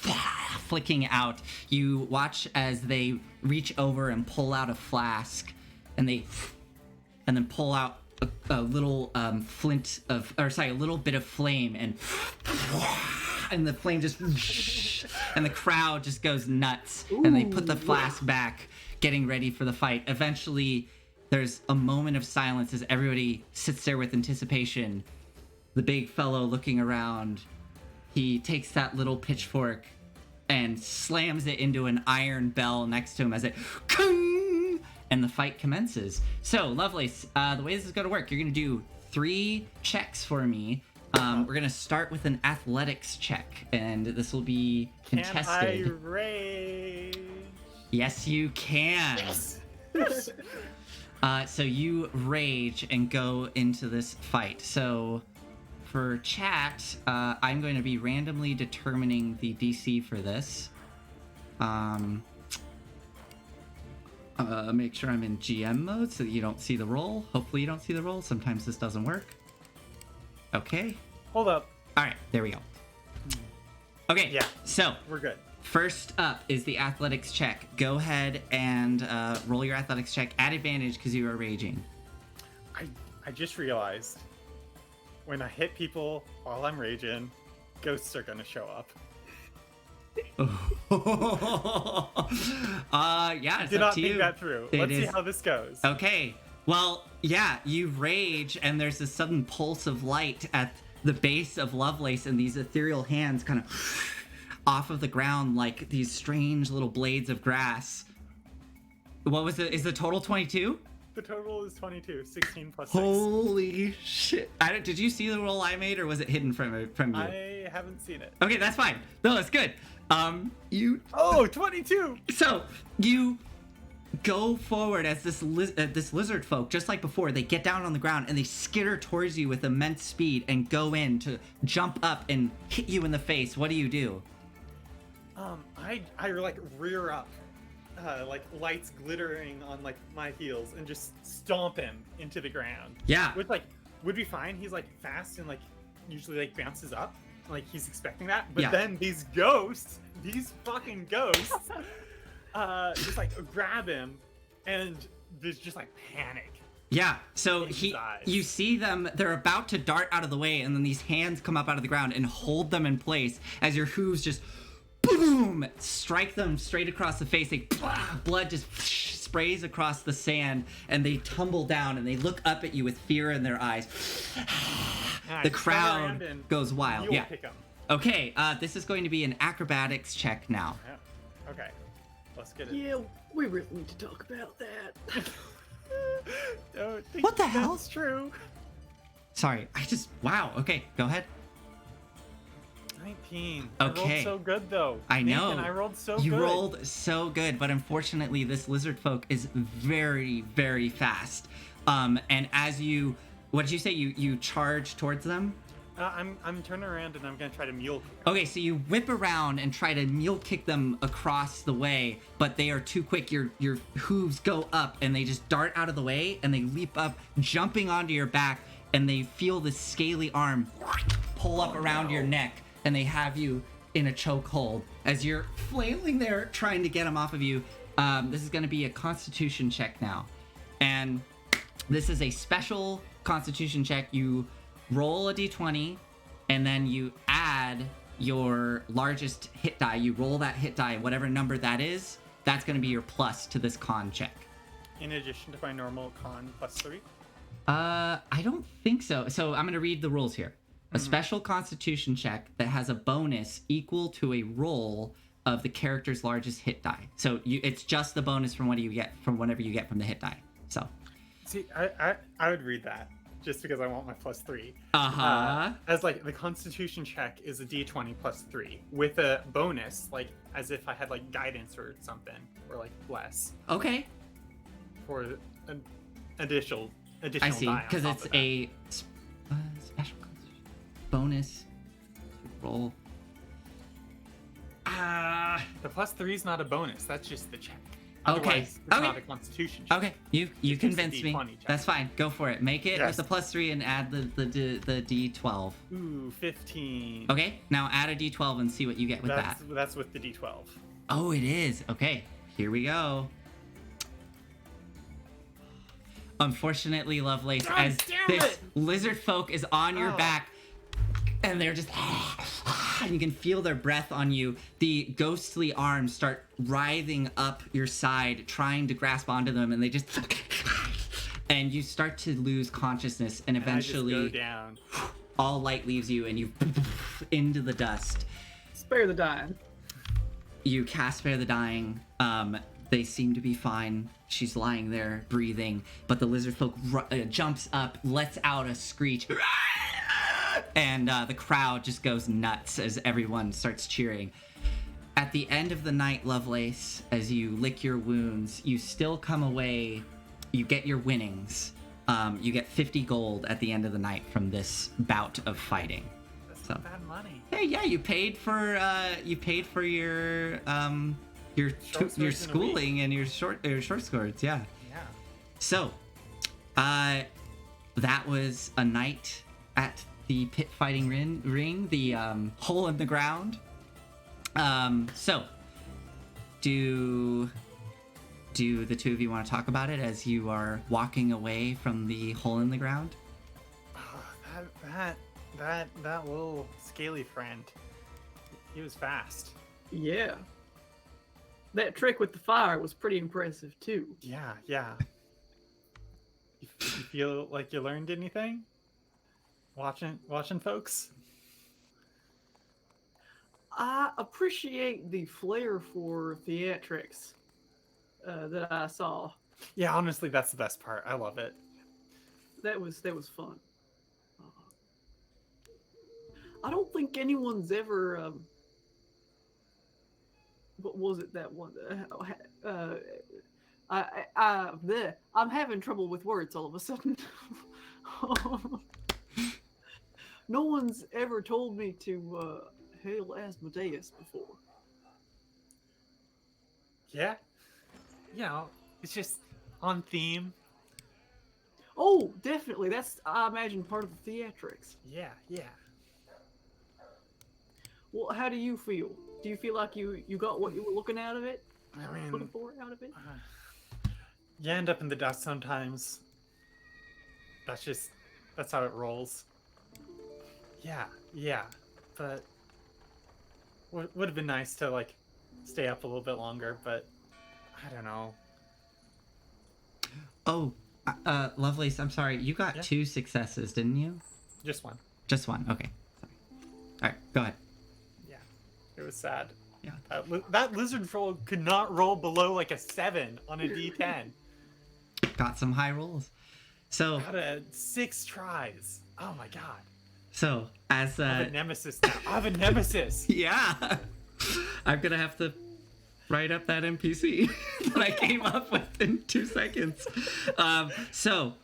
flicking out. You watch as they reach over and pull out a flask, and then pull out a little a little bit of flame, and the flame just, and the crowd just goes nuts. Ooh. And they put the flask back, getting ready for the fight. Eventually, there's a moment of silence as everybody sits there with anticipation. The big fellow looking around, he takes that little pitchfork and slams it into an iron bell next to him as it kung, and the fight commences. So, Lovelace, the way this is going to work, you're going to do 3 checks for me. We're going to start with an athletics check, and this will be contested. Can I rage? Yes, you can. Yes. So you rage and go into this fight. So for chat, I'm going to be randomly determining the DC for this. Make sure I'm in GM mode so that you don't see the roll. Hopefully you don't see the roll. Sometimes this doesn't work. Okay. Hold up. All right, there we go. Okay, yeah. So we're good. First up is the athletics check. Go ahead and roll your athletics check at advantage because you are raging. I just realized when I hit people while I'm raging, ghosts are gonna show up. Yeah, it's Did up not to think you. that through. Let's see how this goes. Okay. Well, yeah, you rage, and there's this sudden pulse of light at the base of Lovelace, and these ethereal hands kind of off of the ground like these strange little blades of grass. What was it? Is the total 22? The total is 22. 16 plus 6. Holy shit. Did you see the roll I made, or was it hidden from you? I haven't seen it. Okay, that's fine. No, that's good. 22! So, you go forward as this lizard folk, just like before. They get down on the ground and they skitter towards you with immense speed and go in to jump up and hit you in the face. What do you do? I like rear up, like lights glittering on like my heels, and just stomp him into the ground. Yeah. Which like would be fine. He's like fast and like usually like bounces up, like he's expecting that. But then these fucking ghosts, just like grab him, and there's just like panic. Yeah, so you see them, they're about to dart out of the way, and then these hands come up out of the ground and hold them in place as your hooves just boom, strike them straight across the face. They blood just sprays across the sand, and they tumble down, and they look up at you with fear in their eyes. The crowd goes wild. Yeah. Okay, this is going to be an acrobatics check now. Yeah. Okay, let's get it. Yeah, we really need to talk about that. What the hell? That's true. Sorry, wow. Okay, go ahead. 19. Okay. I rolled so good though. I know. Nathan, I rolled so good. You rolled so good, but unfortunately, this lizard folk is very, very fast. And as you, what did you say? You charge towards them? I'm turning around and I'm gonna try to mule kick them. Okay, so you whip around and try to mule kick them across the way, but they are too quick. Your hooves go up and they just dart out of the way, and they leap up, jumping onto your back, and they feel the scaly arm pull up around your neck, and they have you in a chokehold as you're flailing there trying to get them off of you. This is going to be a Constitution check now, and this is a special Constitution check. You roll a d20, and then you add your largest hit die. You roll that hit die, whatever number that is, that's going to be your plus to this con check. In addition to my normal con plus 3? I don't think so. So I'm going to read the rules here. A special Constitution check that has a bonus equal to a roll of the character's largest hit die. So it's just the bonus from whatever you get from the hit die. So, see, I would read that just because I want my plus 3. As like the Constitution check is a d20 plus 3 with a bonus, like as if I had like guidance or something, or like less. Okay. For an additional. I see, because it's a special bonus roll. The plus 3 is not a bonus. That's just the check. Otherwise, it's Okay. not a Constitution check. Okay, you It's just a convinced me. D20 check. That's fine. Go for it. Make it Yes. with a +3 and add the D12. Ooh, 15. Okay, now add a D12 and see what you get with that. That's with the D12. Oh, it is. Okay, here we go. Unfortunately, Lovelace, God as damn this it! lizard folk is on your Oh. back, and they're just, and you can feel their breath on you. The ghostly arms start writhing up your side, trying to grasp onto them, and they just, and you start to lose consciousness, and eventually, I just go down. all light leaves you, and you into the dust. Spare the dying. You cast Spare the Dying. They seem to be fine. She's lying there, breathing, but the lizard folk jumps up, lets out a screech, and the crowd just goes nuts as everyone starts cheering. At the end of the night, Lovelace, as you lick your wounds, you still come away, you get your winnings. You get 50 gold at the end of the night from this bout of fighting. That's So. not bad money. Hey, yeah, you paid for your schooling and your short swords, yeah. Yeah. So, that was a night at the pit fighting ring, the hole in the ground. So, do the two of you want to talk about it as you are walking away from the hole in the ground? Oh, that little scaly friend. He was fast. Yeah. That trick with the fire was pretty impressive too. Yeah. You feel like you learned anything? Watching folks? I appreciate the flair for theatrics that I saw. Yeah, honestly, that's the best part. I love it. That was fun. I don't think anyone's ever. What was it that one? I'm having trouble with words all of a sudden. No one's ever told me to hail Asmodeus before. Yeah? You know, it's just on theme. Oh, definitely. That's, I imagine, part of the theatrics. Yeah. Well, how do you feel? Do you feel like you got what you were looking out of it? I mean, Looking for out of it? you end up in the dust sometimes. That's how it rolls. Yeah. But would have been nice to like stay up a little bit longer, but I don't know. Oh, Lovelace, I'm sorry. You got Yeah. 2 successes, didn't you? Just one. Just one. Okay. Sorry. All right, go ahead. Yeah. It was sad. Yeah. That lizard roll could not roll below like a 7 on a D10. Got some high rolls. So, Out of 6 tries. Oh my god. so as I have a nemesis now. I have a nemesis. yeah, I'm gonna have to write up that NPC that I came up with in 2 seconds. So,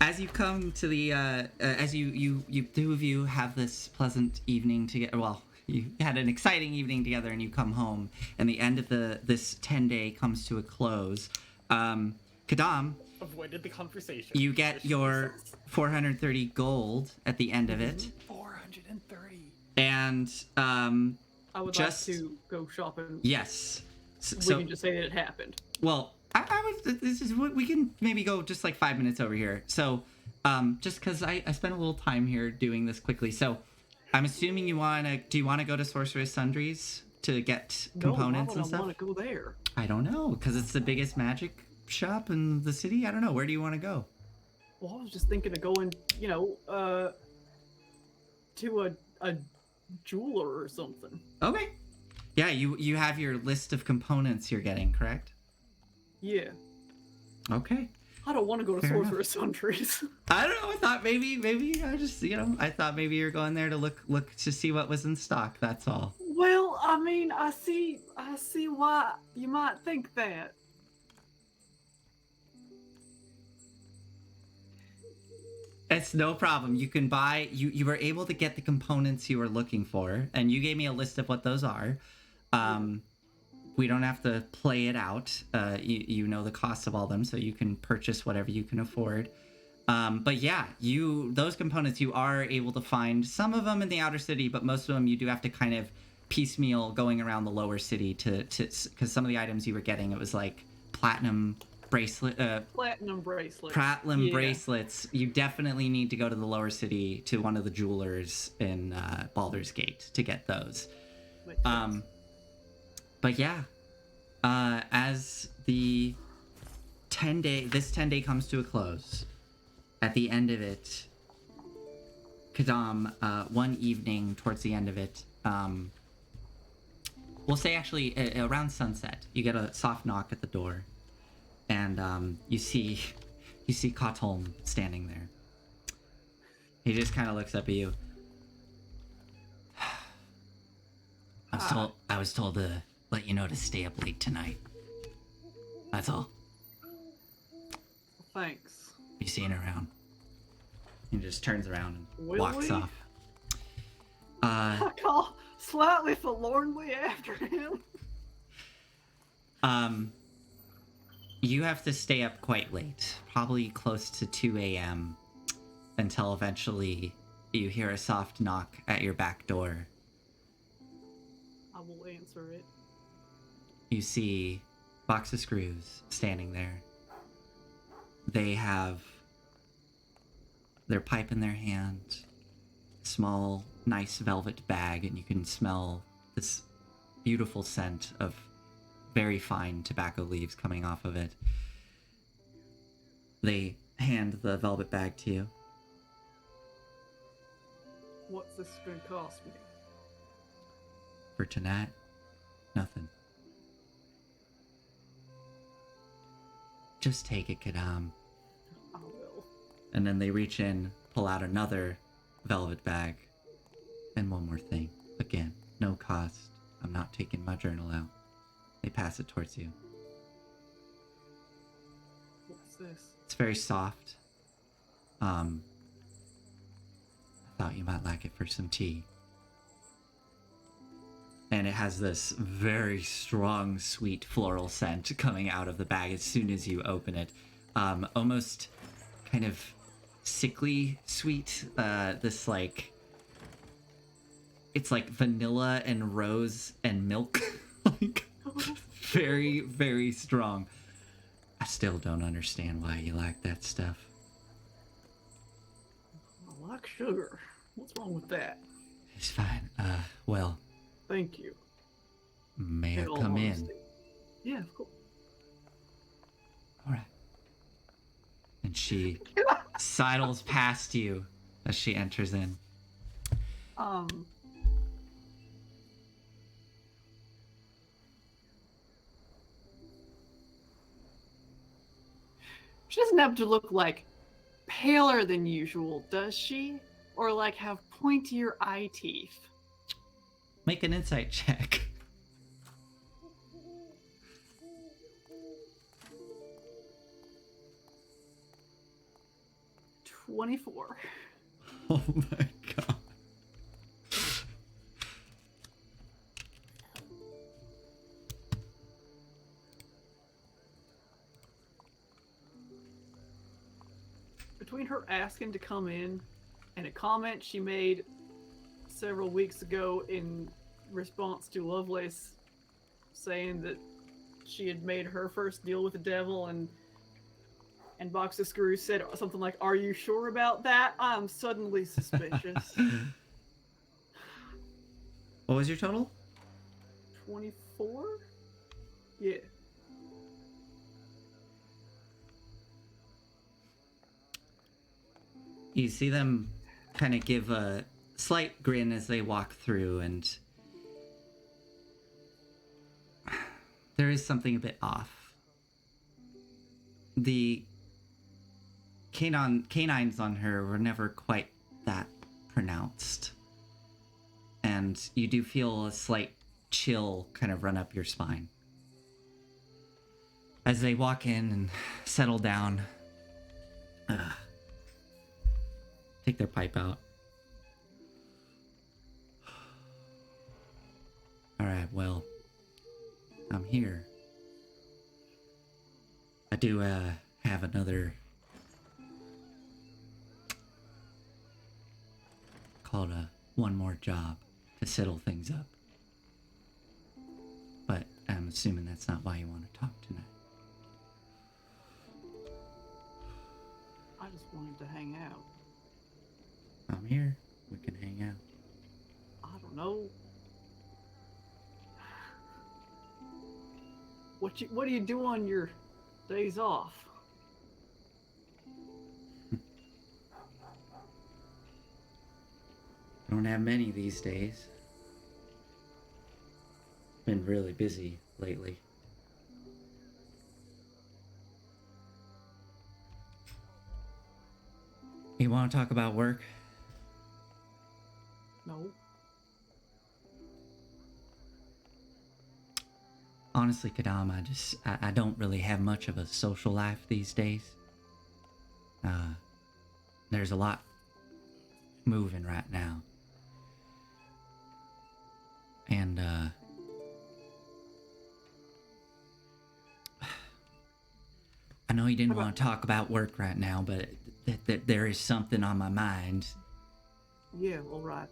as you come to the, as you two of you have this pleasant evening together. Well, you had an exciting evening together, and you come home, and the end of this 10-day comes to a close. Quidam, Avoided the conversation. you get your 430 gold at the end of it, 430. and I would just- like to go shopping. yes. We So, can just say that it happened. well, I was. This is we can maybe go just like 5 minutes over here. So, just because I spent a little time here doing this quickly. So, I'm assuming you wanna. Do you want to go to Sorcerer's Sundries to get components no, and I stuff? want to go there. I don't know, because it's the biggest magic shop in the city. I don't know. Where do you want to go? Well, I was just thinking of going, to a jeweler or something. Okay. Yeah, you have your list of components you're getting, correct? Yeah. Okay. I don't want to go to Fair enough. Sorcerer's Sundries. I don't know. I thought maybe I just I thought maybe you're going there to look to see what was in stock. That's all. Well, I mean, I see why you might think that. It's no problem. You can buy. You were able to get the components you were looking for, and you gave me a list of what those are. we don't have to play it out. You know the cost of all them, so you can purchase whatever you can afford. But yeah, those components, you are able to find some of them in the outer city, but most of them you do have to kind of piecemeal going around the lower city to because some of the items you were getting, it was like platinum bracelets. You definitely need to go to the lower city to one of the jewelers in Baldur's Gate to get those. But yeah, as the 10-day comes to a close, at the end of it, Quidam, one evening towards the end of it, we'll say actually around sunset, you get a soft knock at the door, and you see Kotholm standing there. He just kind of looks up at you. I was told to let you know to stay up late tonight. That's all. Thanks. Be seen around. He just turns around and walks off. I call slightly forlornly after him. You have to stay up quite late, probably close to 2 a.m. until eventually you hear a soft knock at your back door. I will answer it. You see box of screws standing there. They have their pipe in their hand, small, nice velvet bag, and you can smell this beautiful scent of very fine tobacco leaves coming off of it. They hand the velvet bag to you. What's this gonna cost me? For tonight, nothing. Just take it, Quidam. I will. And then they reach in, pull out another velvet bag. And one more thing. Again, no cost. I'm not taking my journal out. They pass it towards you. What's this? It's very soft. I thought you might like it for some tea. And it has this very strong, sweet floral scent coming out of the bag as soon as you open it. Almost kind of sickly sweet. This like... It's like vanilla and rose and milk. Like, very, very strong. I still don't understand why you like that stuff. I like sugar. What's wrong with that? It's fine. Well... Thank you. May I all come in? honesty. Yeah, of course. All right. And she sidles past you as she enters in. She doesn't have to look like paler than usual, does she? Or like have pointier eye teeth? Make an insight check. $24. Oh my god. Between her asking to come in and a comment she made several weeks ago in response to Lovelace saying that she had made her first deal with the devil, and Box of Screws said something like, "Are you sure about that?" I'm suddenly suspicious. What was your total? 24? Yeah. You see them kind of give a slight grin as they walk through, and there is something a bit off. The canines on her were never quite that pronounced. And you do feel a slight chill kind of run up your spine. As they walk in and settle down, take their pipe out. All right, well, I'm I'm here. I do have another called a one more job to settle things up. But I'm assuming that's not why you want to talk tonight. I just wanted to hang out. I'm here. We can hang out. I don't know. What do you do on your days off? Don't have many these days. Been really busy lately. You want to talk about work? No. Honestly, Quidam, I don't really have much of a social life these days. There's a lot moving right now. And, I know you didn't want to talk about work right now, but there is something on my mind. Yeah, all right.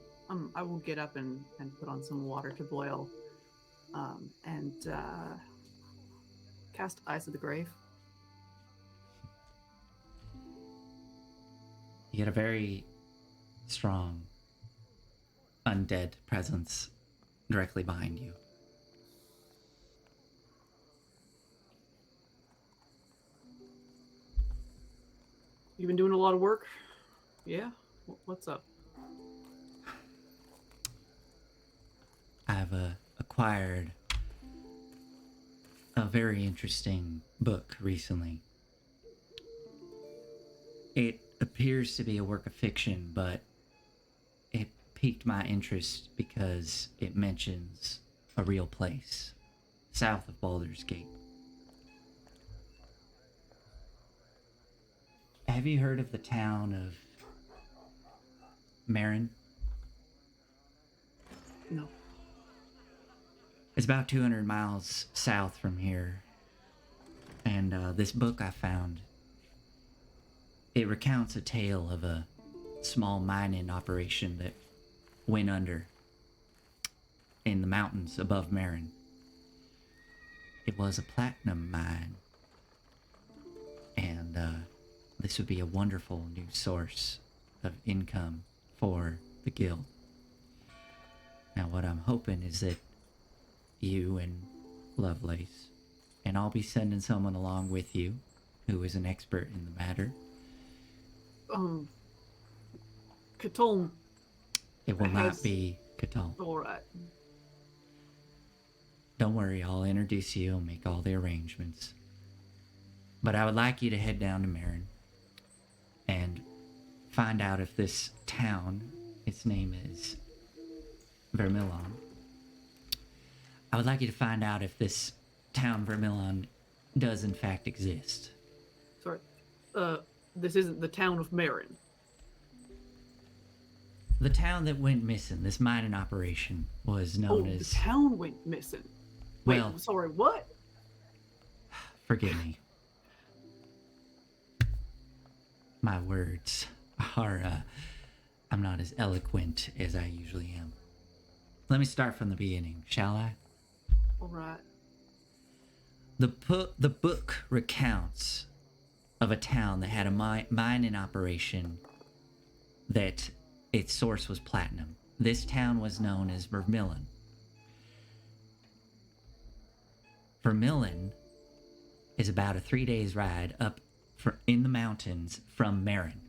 I will get up and put on some water to boil. And cast Eyes of the Grave. You get a very strong undead presence directly behind you. You've been doing a lot of work? Yeah? What's up? I've acquired a very interesting book recently. It appears to be a work of fiction, but it piqued my interest because it mentions a real place south of Baldur's Gate. Have you heard of the town of Marin? No. It's about 200 miles south from here. And this book I found, it recounts a tale of a small mining operation that went under in the mountains above Marin. It was a platinum mine. And this would be a wonderful new source of income for the guild. Now what I'm hoping is that you and Lovelace, and I'll be sending someone along with you who is an expert in the matter. Cthulhu. It will not be Cthulhu. Alright. Don't worry, I'll introduce you and make all the arrangements. But I would like you to head down to Marin and find out if this town, its name is Vermillon. I would like you to find out if this town Vermillon does in fact exist. Sorry. This isn't the town of Marin. The town that went missing, this mining operation, was known as... the town went missing. Wait, Well- sorry, what? Forgive me. My words are, I'm not as eloquent as I usually am. Let me start from the beginning, shall I? Alright. The book recounts of a town that had a mining operation that its source was platinum. This town was known as Vermillon. Vermillon is about a 3 days ride up in the mountains from Marin.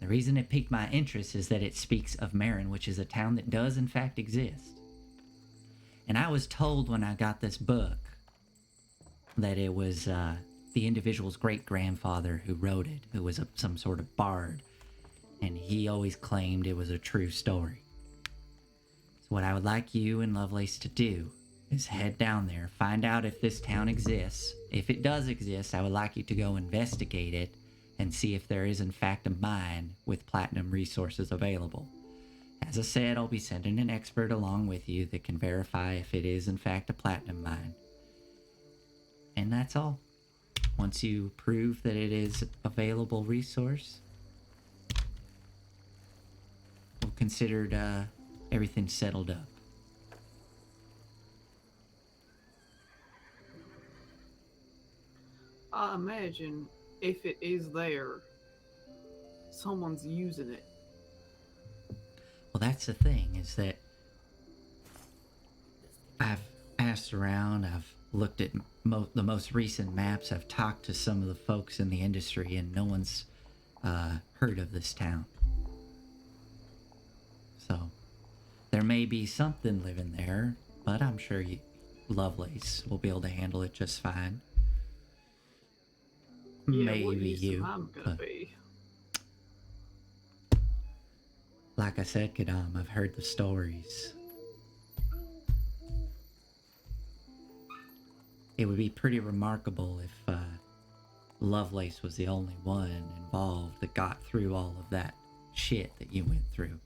The reason it piqued my interest is that it speaks of Marin, which is a town that does in fact exist. And I was told when I got this book that it was the individual's great-grandfather who wrote it, who was some sort of bard, and he always claimed it was a true story. So what I would like you and Lovelace to do is head down there, find out if this town exists. If it does exist, I would like you to go investigate it and see if there is in fact a mine with platinum resources available. As I said, I'll be sending an expert along with you that can verify if it is in fact a platinum mine. And that's all. Once you prove that it is available resource, we'll consider everything settled up. I imagine if it is there, someone's using it. Well, that's the thing, is that I've asked around, I've looked at the most recent maps, I've talked to some of the folks in the industry, and no one's heard of this town. So, there may be something living there, but I'm sure Lovelace will be able to handle it just fine. Yeah, Maybe what use you. am I gonna But be? like I said, Quidam, I've heard the stories. It would be pretty remarkable if Lovelace was the only one involved that got through all of that shit that you went through.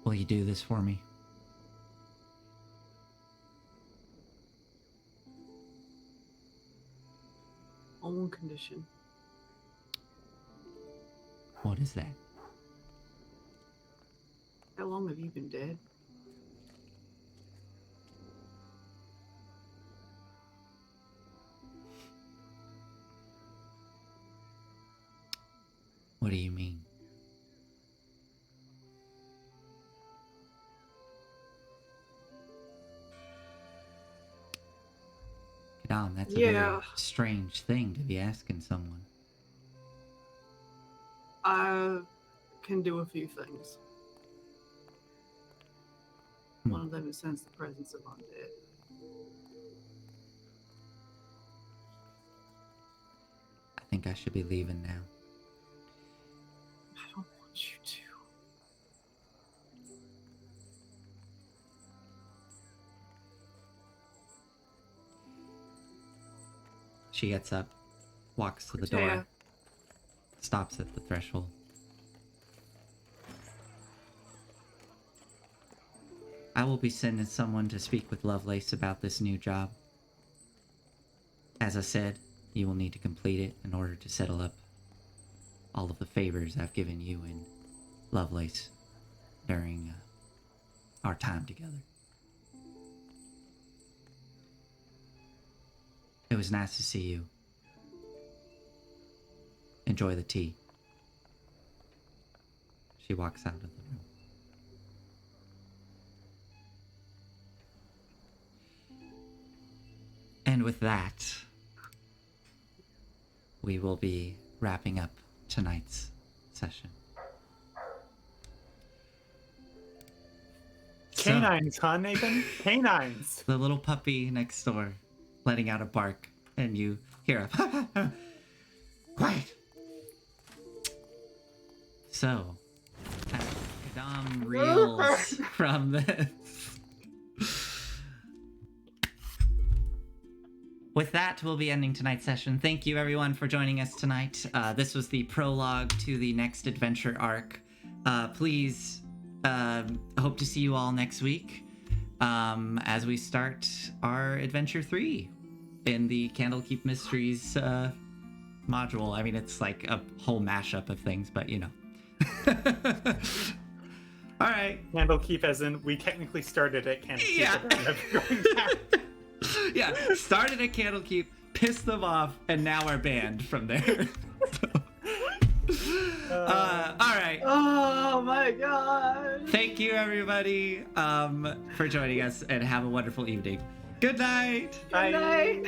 Will you do this for me? On one condition. What is that? How long have you been dead? What do you mean? Quidam, that's a very strange thing to be asking someone. I can do a few things. One of them is sense the presence of undead. I think I should be leaving now. I don't want you to. She gets up, walks to the door, stops at the threshold. I will be sending someone to speak with Lovelace about this new job. As I said, you will need to complete it in order to settle up all of the favors I've given you and Lovelace during our time together. It was nice to see you. Enjoy the tea. She walks out of the room. And with that, we will be wrapping up tonight's session. Canines, huh, Nathan? Canines. The little puppy next door letting out a bark, and you hear a quiet. So, as Quidam reels from this. With that, we'll be ending tonight's session. Thank you, everyone, for joining us tonight. This was the prologue to the next adventure arc. Please, hope to see you all next week as we start our Adventure 3 in the Candlekeep Mysteries module. I mean, it's like a whole mashup of things, but you know. All right. Candlekeep, as in we technically started at Candlekeep. Yeah. Going down. Yeah, started at Candlekeep, pissed them off, and now are banned from there. All right. Oh my god. Thank you, everybody, for joining us, and have a wonderful evening. Good night. Good night.